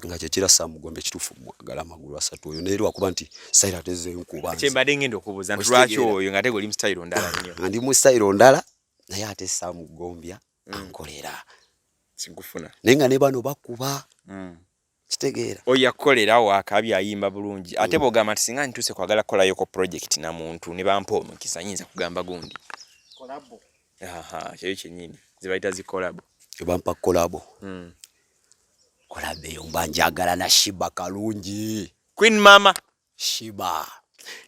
nga kyekira Samugombya ekituufu mwagala amagulu asatu oyo naye lwakuba nti style ateze nkuba kyembadde ngenda okubuuza nti lwaki oyo nga tegoli mu style ndala nnyo nga ndi mu style ndala naye ate Samugombya ankolera sinkufuna naye nga ne bano bakuba kitegeera oyakolera wakabi ayimba bulungi ate bogamba nti singa ntuse kwagala kolayo ko project na muntu ne bampa omukisa nyinza kugamba gundi kolabo kyeyo kyenyini zibayita zi kolabo bampa kolabo kolabe mba njagala na Shiba kalungi Queen Mama Shiba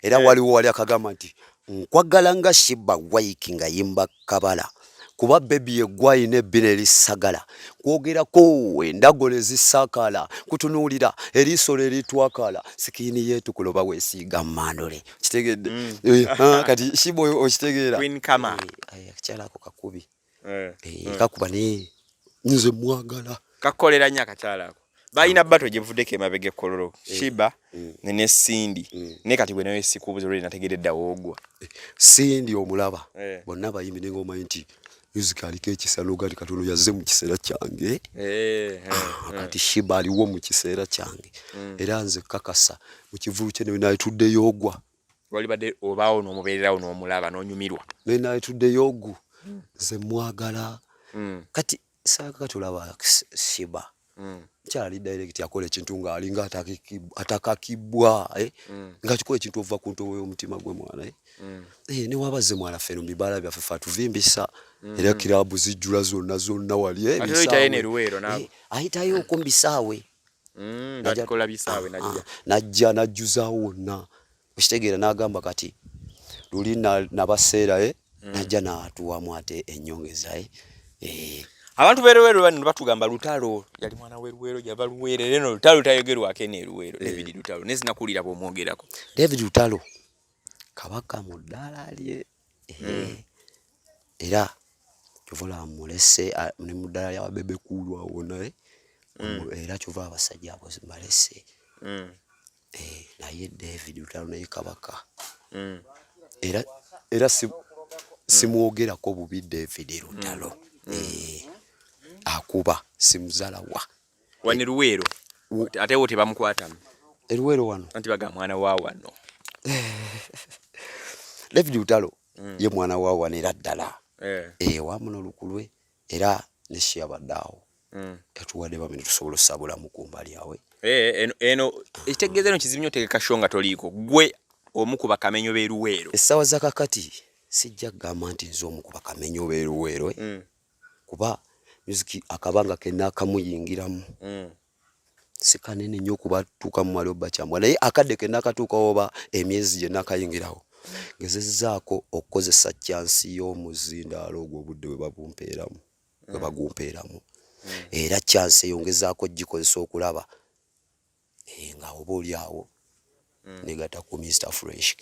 era waliwo wali akagamba nti nkwagala nga Shiba Waiki nga yimba kabala kuba baby egwayi ne bineli sagala kwogerako endagole zisakala kutunuulira eriiso eritwakala sikini yetu kuloba weesiiga mandole kitegedde kati Shiba okitegeera Queen Kama akikyala ako kakubi kakuba ne nze mwagala kakolera nnyo akakyala ako balina bato gye buvuddeko emabega kololo Shiba ne Cindy ne kati bwe nawe sikubuza olweri nategeredda woogwa Cindy omulaba bonna bayimbi nenga omanyi nti music aliko ekisalo gati katono yazze mu kiseera kyange kati Shiba aliwo mu kiseera kyange era nze kakasa mu kivulu kye naituddeyo ogwa wali badde obaawo n'omubeererawo n'omulaba n'onyumirwa naituddeyo ogwu nze mwagala kati saaka tulaba Shiba kyali direct yakola ekintu nga alinga atakakibwa nga kikola ekintu ova ku ntobo y'omutima gwe mwana ne wabaze mwana feno mbibala byaffe fa tuvimbisa era kirabu zijjula zonna wali ayitayo ko mbisaawe najja najjuza wonna okitegeera n'agamba kati luli nabaseera najja n'atuwamu ate ennyongeza abantu beeruweero bano batugamba Lutalo yali mwana we Luweero yava Luweero era Lutalo tayogerwako ne Luweero David Lutalo nezinakulira bw'omwogerako David Lutalo kabaka mu ddaala lye era kyova mulese ne mu ddaala lya Bebe Kulu awo naye era kyova abasajja abo balese naye David Lutalo naye kabaka era simwogerako bubi David Lutalo akuba simuzala wa wani Luweero ate wote bamukwatamu Luweero wano anti baga mwana wa wano David Lutalo ye mwana wa wano era ddala wamuno lukulwe era ne Shiabadao yatuwadde bamene tusobola osabula mu kumbali awe eno ekitegeeza eno kizimyo tegeka shonga toliiko gwe omukuba kamenyo be Luweero essawa za kakati sijja kugamba nti nze omukuba kamenyo be Luweero kuba music akabanga kenna akamuyingiramu sikanene nnyo kuba tuuka mu maloba kyambwa naye akadde kenna akatuuka oba emyezi gye nakayingirawo gezezzaako okukozesa chansi y'omuzindaalo ogwo obudde bwe bagumpeeramu era chansi eyongezaako gikozesa okulaba nga oba oli awo negata ku Mr. Fresh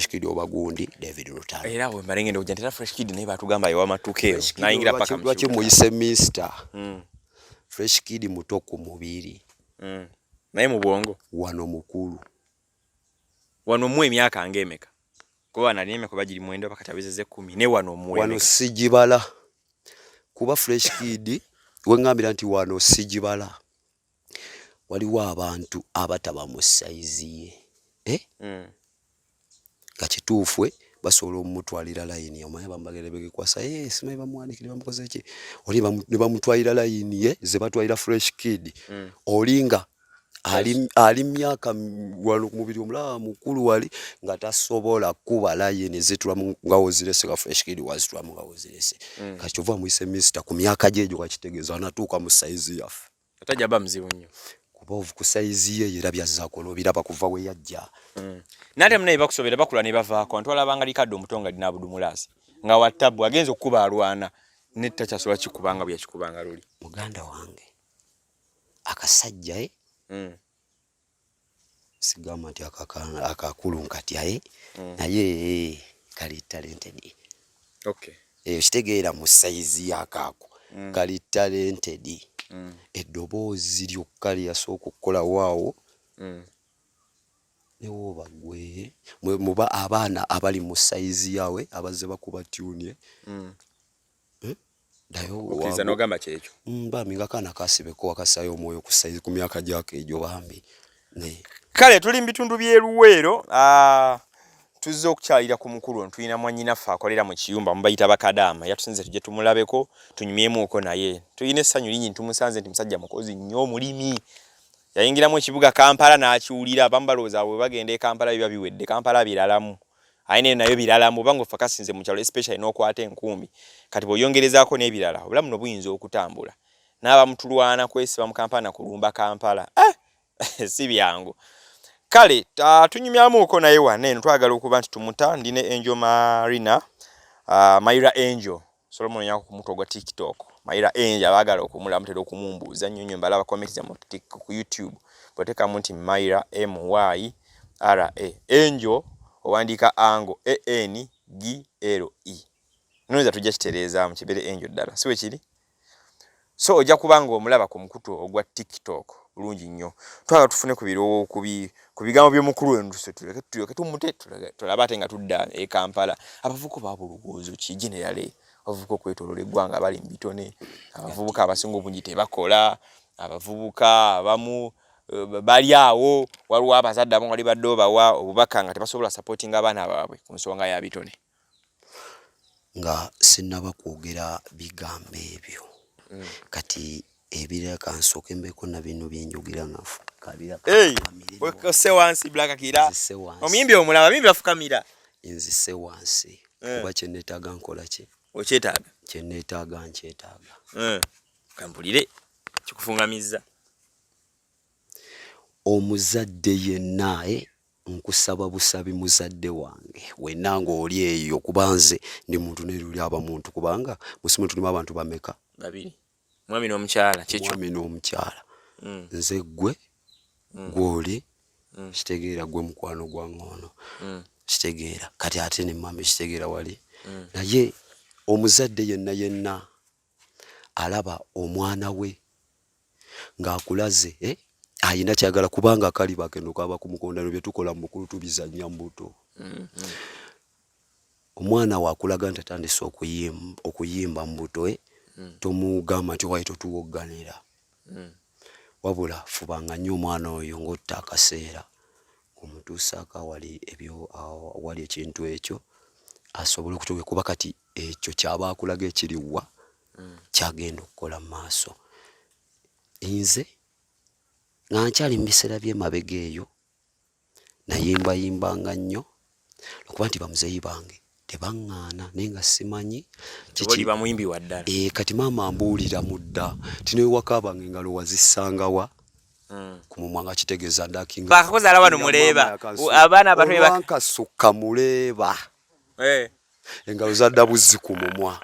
Kid oba gundi David Lutalo era we mbalengendo ojantera Fresh Kid naye batugamba yewa matukeo nayingira paka lwaki muyise Mr. Fresh Kid muto ku mubiri naye mu bwongo wano mukulu wano mu emyaka ngemeka kuba nali emyaka bagiri mwendo bakatabizeze 10 ne wano mu wano sijibala kuba Fresh Kid we ngambira nti wano sijibala waliwo abantu abataba mu size ye kachituufwe basobola omutwalira line omanya bambagere begekwasa simayi bamwanikire bamukoze ki oli ne bamutwalira line ye ze batwalira Fresh Kid olinga ali myaka wano ku mubiri omulaba mukulu wali nga tasobola kuba line zitulamu nga wozirese ka Fresh Kid wazitulamu nga wozirese kachova muise Mr. ku myaka gyejo kakitegeeza anatuuka mu size yafe atajja ba mzibu nnyo kubavu ku size ye era byazzaako lobiraba kuva we yajja nate mnaye bakusobera bakula ne bavaako antwala banga likadde omutonga dina Abudumulasi nga watabu agenza okuba alwana netta kyasola kikubanga bya kikubanga luli muganda wange akasajja sigamba nti akakulu nkati naye kali talented kitegeera mu size yakaako kali talented eddoboozi lyokka lyasooka okukola waawo newo bagwe muba abaana abali mu size yawe abazze bakuba tune dayo okiza nogamba kyekyo bambi nga kana kasibeko wakasayo omwoyo ku size ku myaka gyake ejo bambi kale tuli mu bitundu by'e Luweero tuzze okukyalira ku mukulu tulina mwannyinaffe akolera mu kiyumba mubayita bakadaama yatusinze tujje tumulabeko tunyumyemuuko naye tulina essanyu lingi ntumusanze nti musajja mukozi nnyo omulimi yayingiramu ekibuga Kampala n'akiwulira abamu balowooza bwe bagenda e Kampala biba biwedde Kampala biralamu ayine nayo biralamu oba ng'offe kasinze mu kyalo especially n'okwata enkumbi kati bw'oyongerezaako n'ebirala obulamu no buyinza okutambula n'abamutulwana kwesiba mu Kampala kulumba Kampala si byangu kale tunyumyamuuko naye wane twagala okuba nti tumuta ndine Angel Marina Mayira Angel Solomon yako ku mutwe gwa TikTok Mayira Angel abagala okumulamu tero okumumbuuza nnyo mbalaba comments za mu TikTok ku YouTube boteka munti Mayira MYRA Angel owandika ango ANGLE noza tujja kitereeza mu kibere Angel ddala siwe kiri so ojja kubanga omulaba ku mukutu ogwa TikTok bulungi nnyo twala tufune ku biro ku bigambo by'omukulu enduse tuleke tumute tulabate nga tudda e Kampala abavuko babulugozo kigenerale abavuko kwetolola eggwanga bali mbitone abavubuka abasinga obungi tebakola abavubuka abamu bali awo waliwo abazadde abamu bali badde obawa obubaka nga tebasobola supporting abaana baabwe ku nsonga ya bitone nga sinnaba kwogera bigambo ebyo kati ebira kansooke mbeko na bino byenjogera ngafu kabira wekose wansi Black Killer omuyimbi omulaba mimbi afukamira nzise wansi kuba kyenetaaga nkola ki okyetaaga kyenetaaga nkyetaaga kambulire kikufungamiza omuzadde yenna nkusaba busabi muzadde wange wenna ng'oli eyo kubanze ndi muntu neruli aba muntu kubanga musimu tulimu abantu bameka babiri mwami n'omukyala kyekyo mwami n'omukyala nze gwe gwoli kitegeera gwe mukwano gwa ngono kitegeera kati ate ne mama kitegeera wali naye omuzadde yenna alaba omwana we ng'akulaze ayina kyagala kubanga akali bakendo kaba kumukondano bye tukola mu bukulu tubizannya mbuto omwana wakulaga ntatandise okuyimba mbuto tomugamba nti wayi totuwogganira wabula fubanga nnyo omwana oyo ng'otta akaseera omutuusaako wali ekintu ekyo asobole okutuuka kuba kati ekyo kyaba akulaga ekiriwa kyagenda okukola mu maaso nze nga nkyali mu biseera by'emabega eyo nayimbayimbanga nnyo okuba nti bamuzeeyi bange tebaŋŋaana naye nga simanyi kiki bamuyimbi wa ddala kati maama ambuulira mudda tinewaka bange engalo wazissangawa ku mumwa nga kitegeeza ndakinga bakakoza wano muleeba abaana abato bankasukka muleeba engalo zadda buzzi ku mumwa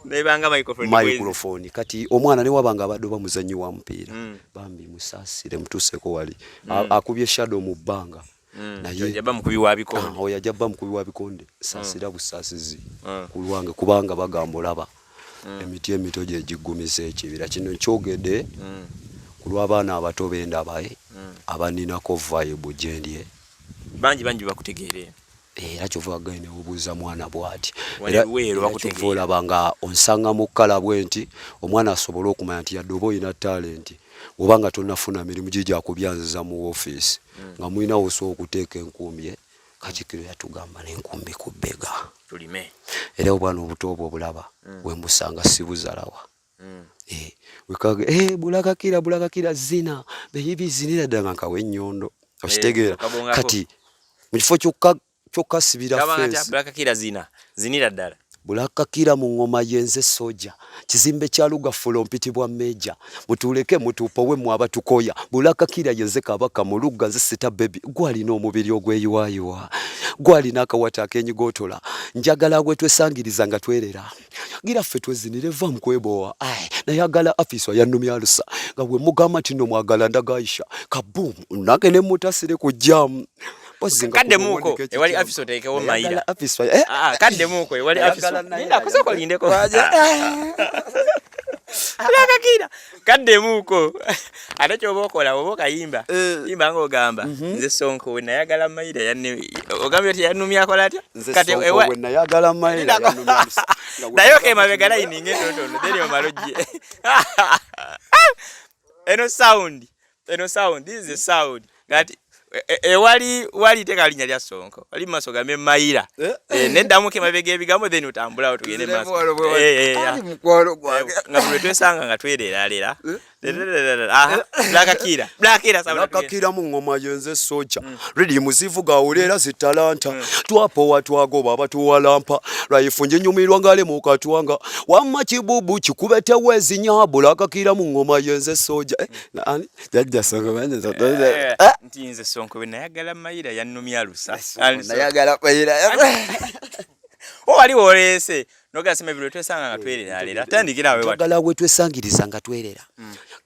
nebanga microphone kati omwana ne wabanga abadde bamuzanyi wa mupiira bambi musaasire mutuuseko wali akubye shadow mu bbanga naye yajja mukubi wa bikonde yajja mukubi wa bikonde saasira busaasizi kulwange kubanga bagamba olaba emiti emito gye gigumiza ekibira kino kyogedde ku lw'abaana abato b'endaba abaninako vibe gyendye bangi bakutegeere era kyova gaine obuuza mwana bw'ati Luweero bakutegeera olaba nga onsanga mu kkala bwe nti omwana asobole okumanya nti yadde oba olina talenti oba nga tonnafuna mirimu gye akubyanziza mu woofiisi nga mulina osobola okuteeka enkumbi Katikkiro yatugamba n'enkumbi ku bbega tulime era obwana obuto obwo obulaba wembusanga sibuzalawa wekage bulakakira zina beyibi zinira ddala nkawe ennyondo okitegeera kati mu kifo kyokka sibira fensi bulakakira zinira ddala bulakakira mu ngoma yenze soja kizimbe kya Lugafulo mpitibwa meja mutuuleke mutuupowe mu abatukoya bulakakira yenze kabaka mu lugga nze sita baby gwalina omubiri ogweyiwayiwa gwalina akawata akenyigotola njagala gwe twesangiriza nga twerera gira ffe twezinire va mukwebowa nayagala afiswa yannumya lusa nga bwe mugamba tino mwagala ndagaisha kaboom nange ne mutasire ku jamu kadde muko ewali afisa oteekewo mayira kadde muko ewali afisa ninda kusoko lindeko bulakakira kadde muko ate kyoba okola oba okayimba yimba nga ogamba nze Sonko we nayagala mayira ogambye oti yannumya akola atya kati we nayagala mayira yannumya naye okemabega layininga entonotono deri omalojje eno sound this is the sound kati wali teka linya lya Sonko wali maso gambe mayira neddamu ke mabega ebigambo then utambula otugende maso ali mukwalo gwange nga bwe twesanga nga twerera Bulakakira mu ngoma yenze soja ready muzivuga olera zitalanta twapowa twagoba abatuwalampa lwayifunje nyumirwa ngale mu katwanga wamma kibubu kikubete wezi nya bulakakira mu ngoma yenze soja nani jajja Sonko banje nti nze Sonko we nayagala mayira yannumya lusa nayagala mayira wali wolese nogasema biro twesanga nga twerera tandikira we twagala we twesangiriza nga twerera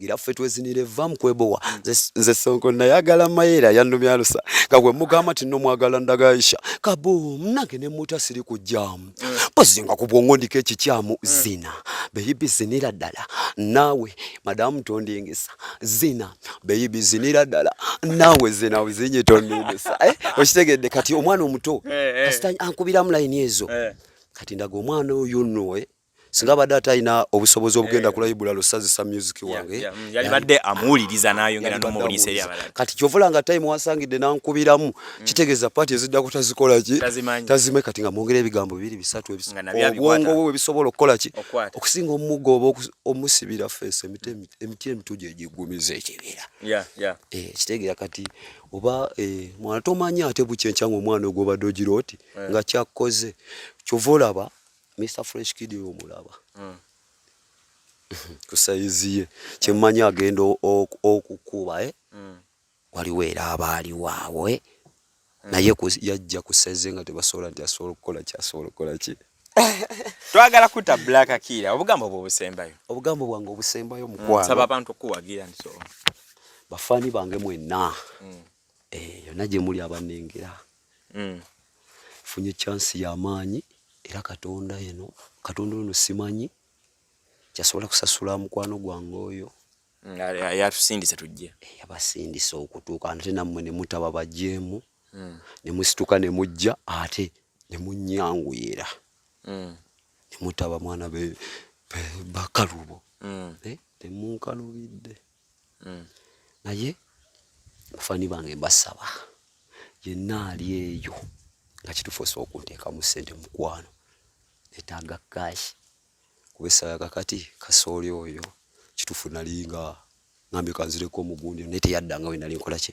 gira ffe twezinire va mukwebowa nze Sonko nayagala mayira yannumya lusa nga bwe mugamba tino mwagala ndagaisha kaboom nange ne mutasiri ku jamu bazinga ku bwongo ndike ekikyamu zina beyibi zinira ddala naawe madamu tondingisa zina beyibi zinira ddala naawe zina wizinye tondingisa okitegedde kati omwana omuto kasitanya ankubiramu layini ezo kati ndaga omwana oyo nno singa badde atalina obusobozi obugenda kulayibula lusazisa music wange yali badde amuwuliriza n'ayongera n'omubuliisa eri abalala kati kyovulanga time wasangidde nankubiramu kitegeeza paati eziddaku tazikola ki tazime kati nga mwongera ebigambo bibiri bisatu obwongo bwe bisobola okukola ki okusinga omugo oba omusibira feesi emiti emitu gye gigumiza ekibira kitegeera kati oba mwana tomanyi ate bukyenkya ng'omwana ogwo obadde ogira oti nga kyakkoze kyova olaba Mr. Fresh Kid omulaba ku saizi ye kyemmanyi agenda okukuba waliwo era abaali waawe naye yajja kuseze nga tebasobola nti asobola okukola ki twagala kuta Black Killer obugambo bwo obusembayo obugambo bwange obusembayo mukwano saba abantu okuwagira nso bafaani bange mwenna yonna gye muli abanengera funye chance y'amaanyi era katonda ono simanyi kyasobola kusasula mukwano gwange oyo yatusindise tujje yabasindisa okutuuka ate nammwe ne mutaba bajeemu ne musituka ne mujja ate ne munnyanguyira ne mutaba mwana bakalubo temunkalubidde naye bafaani bange mbasaba yenna ali eyo nga kituufu osobola okunteekamu ssente mukwano netaaga kashi kubesaya kakati kasooli oyo kituufu nali nga ngambye kanzireko omugundi naye teyaddanga we nali nkola ki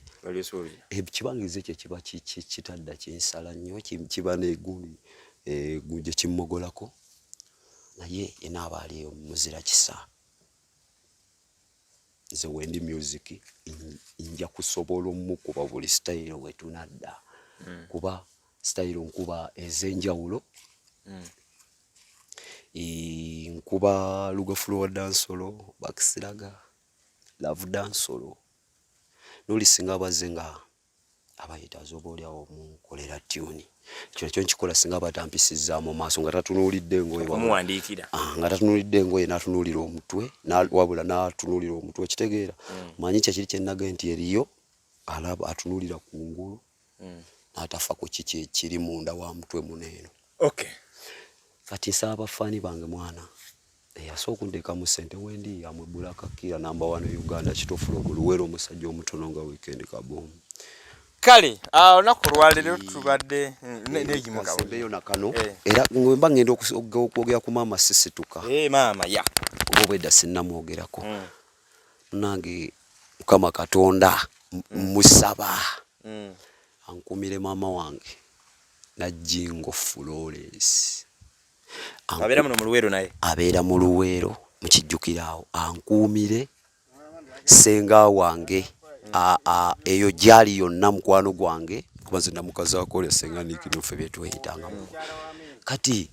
ekibangize kye kiba kitadda kinsala nnyo kiba negundi gye kimmogolako naye yenna aba ali eyo muzira kisa nze wendi music nja kusobola omukuba buli style wetunadda kuba style nkuba ez'enjawulo nkuba lugafulo dansolo bakisiraga love dansolo nolisinga abaze nga abayita azoba oliawo munkolera tuni kyo nkikola singa batampisizzaamu maaso nga tatunuulidde engoye nga tatunuulidde engoye n'atunuulira omutwe wabula n'atunuulira omutwe kitegeera manyi kyekiri kyennaga nti eriyo alaba atunuulira ku ngulu n'atafa ku kiki kiri munda wa mutwe muneeno kati nsaba abafaani bange mwana eyasooka okunteekamu ssente wendi yamwe Black Killer namba 1 Uganda kitofulo mu Luweero omusajja omutono nga weekend kabomu kale olunaku lwaleero tubadde negimukasembeyo nakano era mba ngenda okwogera ku maama sisituka maama ya oba obwedda sinnamwogerako nange Mukama Katonda musaba ankumire maama wange Najjingo Florence abeera muno mu Luweero naye abeera mu Luweero mukijjukiraawo ankuumire senga wange eyo gyali yonna mukwano gwange kuba nze namukazaako olya senga niikiri ffe byetweyitangamu kati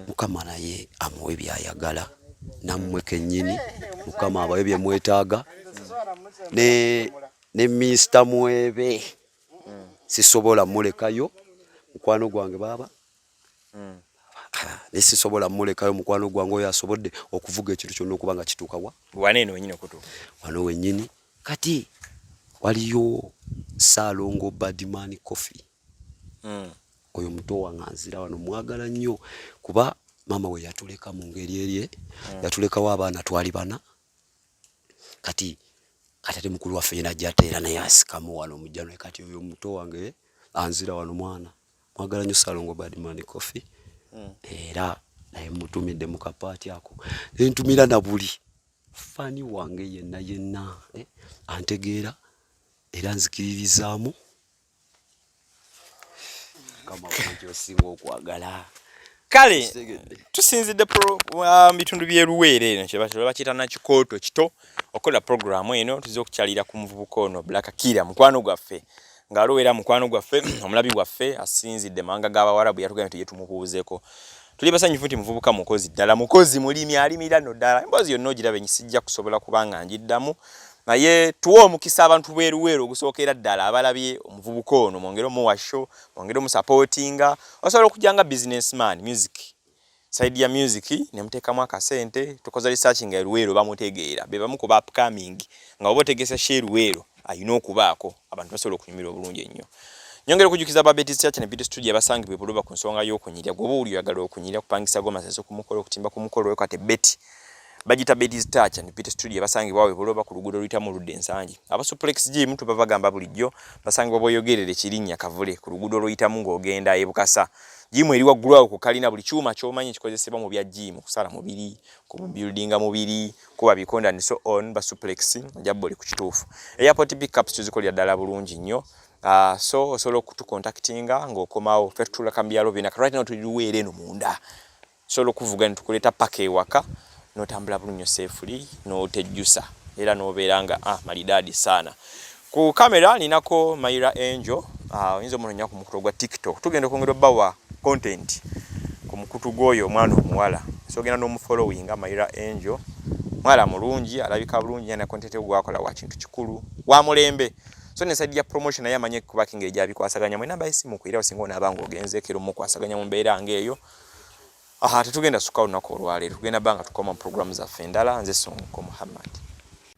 Mukama naye amuwe byayagala nammwe kennyini Mukama abayo bye mwetaaga ne Mr. Mwebe sisobola mulekayo mukwano gwange baba nesisobola mulekayo mukwano gwange oyo asobodde okuvuga ekintu kyonna okuba nga kituuka waneeno wenyini okutuuka wano wenyini kati waliyo Saalongo Badman Coffee oyo muto wange anzira wano mwagala nnyo kuba maama we yatuleka mu ngeri erye yatulekawo abaana twali bana kati ate mukulu waffe yena jjateera naye asikamu wano mujjano kati oyo muto wange anzira wano mwana mwagala nnyo Saalongo Badman Coffee era naye mutumidde mu kapaati ako nentumira na buli faani wange yenna antegeera era nzikiririzaamu kama wange osinga okwagala kale tusinzidde bitundu bye Luweero eno kyebakiyita nakikooto kito okola programu eno tuze okukyalira ku muvubuka ono Black Killer mukwano gwaffe ng'aluweera mukwano gwaffe omulabi gwaffe asinzidde manga g'Abawarabu yatugambye tujye tumubuuzeeko tuli basanyufu nti muvubuka mukozi ddala mukozi mulimi alimira no ddala emboozi yonna ogiraba enyisijja kusobola kubanga njiddamu naye tuwa omukisa abantu b'e Luweero ogusookera ddala abalabye omuvubuka ono mwongere omuwasho mwongere omusapootinga osobola okujjanga businessman music side ya music ne muteekamu akasente tukoze research nga Luweero bamutegeera be bamu ku ba upcoming nga oba otegese she Luweero ayina okubaako abantu basobola okunyumira obulungi ennyo nyongera okujukiza Babet's Church ne Peter Studio abasangibwe buluba ku nsonga y'okunyirya gwoba oli oyagala okunyirya kupangisa goma zazo kumukolo okutimba kumukolo we kate beti bagita Babet's Church ne Peter Studio abasangibwe wawe buluba ku luguudo luyita mu Ludde Ensangi abasuplex gym tubavagamba bulijjo basangibwe boyogerere kirinnya kavule ku luguudo luyita mu ng'ogenda ebukasa gym eri waggulu awo ku kalina buli kyuma ky'omanyi kikozesebwa mu bya gym kusala mubiri ku buildinga mubiri kuba bikonda and so on basuplex njabbo ku kituufu airport pickups tuzikolya ddala bulungi nnyo so osobola okutukontaktinga ng'okomawo ffe tutula kambyalo bina right now tuli Luweero eno munda osobola okuvuga nitukuleeta paka ewaka n'otambula bulungi safely n'otejjusa era n'obeera nga malidaadi sana Ku kamera ninako Mayira Angel oyinza omunonya ku mukutu gwa TikTok tugenda kwongera bawa content ku mukutu gwoyo omwana omuwala so genda n'omufollowing Mayira Angel mwala mulungi alabika bulungi na content gwakola wa kintu kikulu wa mulembe so nesadi ya promotion ya manye kuba kinge jabi kwasaganya mwe namba isimu kuira osingo nabango ogenze kero mu kwasaganya mu mbeera ngeyo tetugenda sukawo nako olwaleero tugenda banga tukoma mu programs za Fendala nze Sonko Muhammad.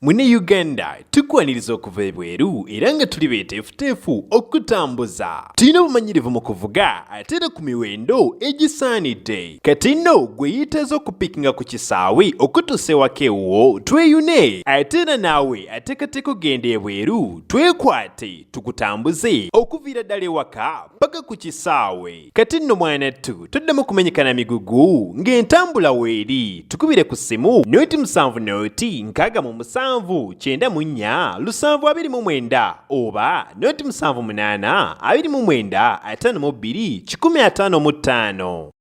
Mune Uganda tukwaniriza okuva ebweru era nga tuli beeteefuteefu okutambuza. Tulina obumanyirivu mu kuvuga ate era ku miwendo egisaanidde. Kati nno gwe yeetaaza okupikinga ku kisaawe okutuusa ewaka ewuwo tweyune ate era naawe ateekateeka ogenda ebweru twekwate tukutambuze okuviira ddala ewaka paka ku kisaawe. Kati nno mwanattu toddamu kumenyekana migugu ng'entambula weeri tukubire ku ssimu noti 7 noti 6 94 729 oba noti 78 29 52 155.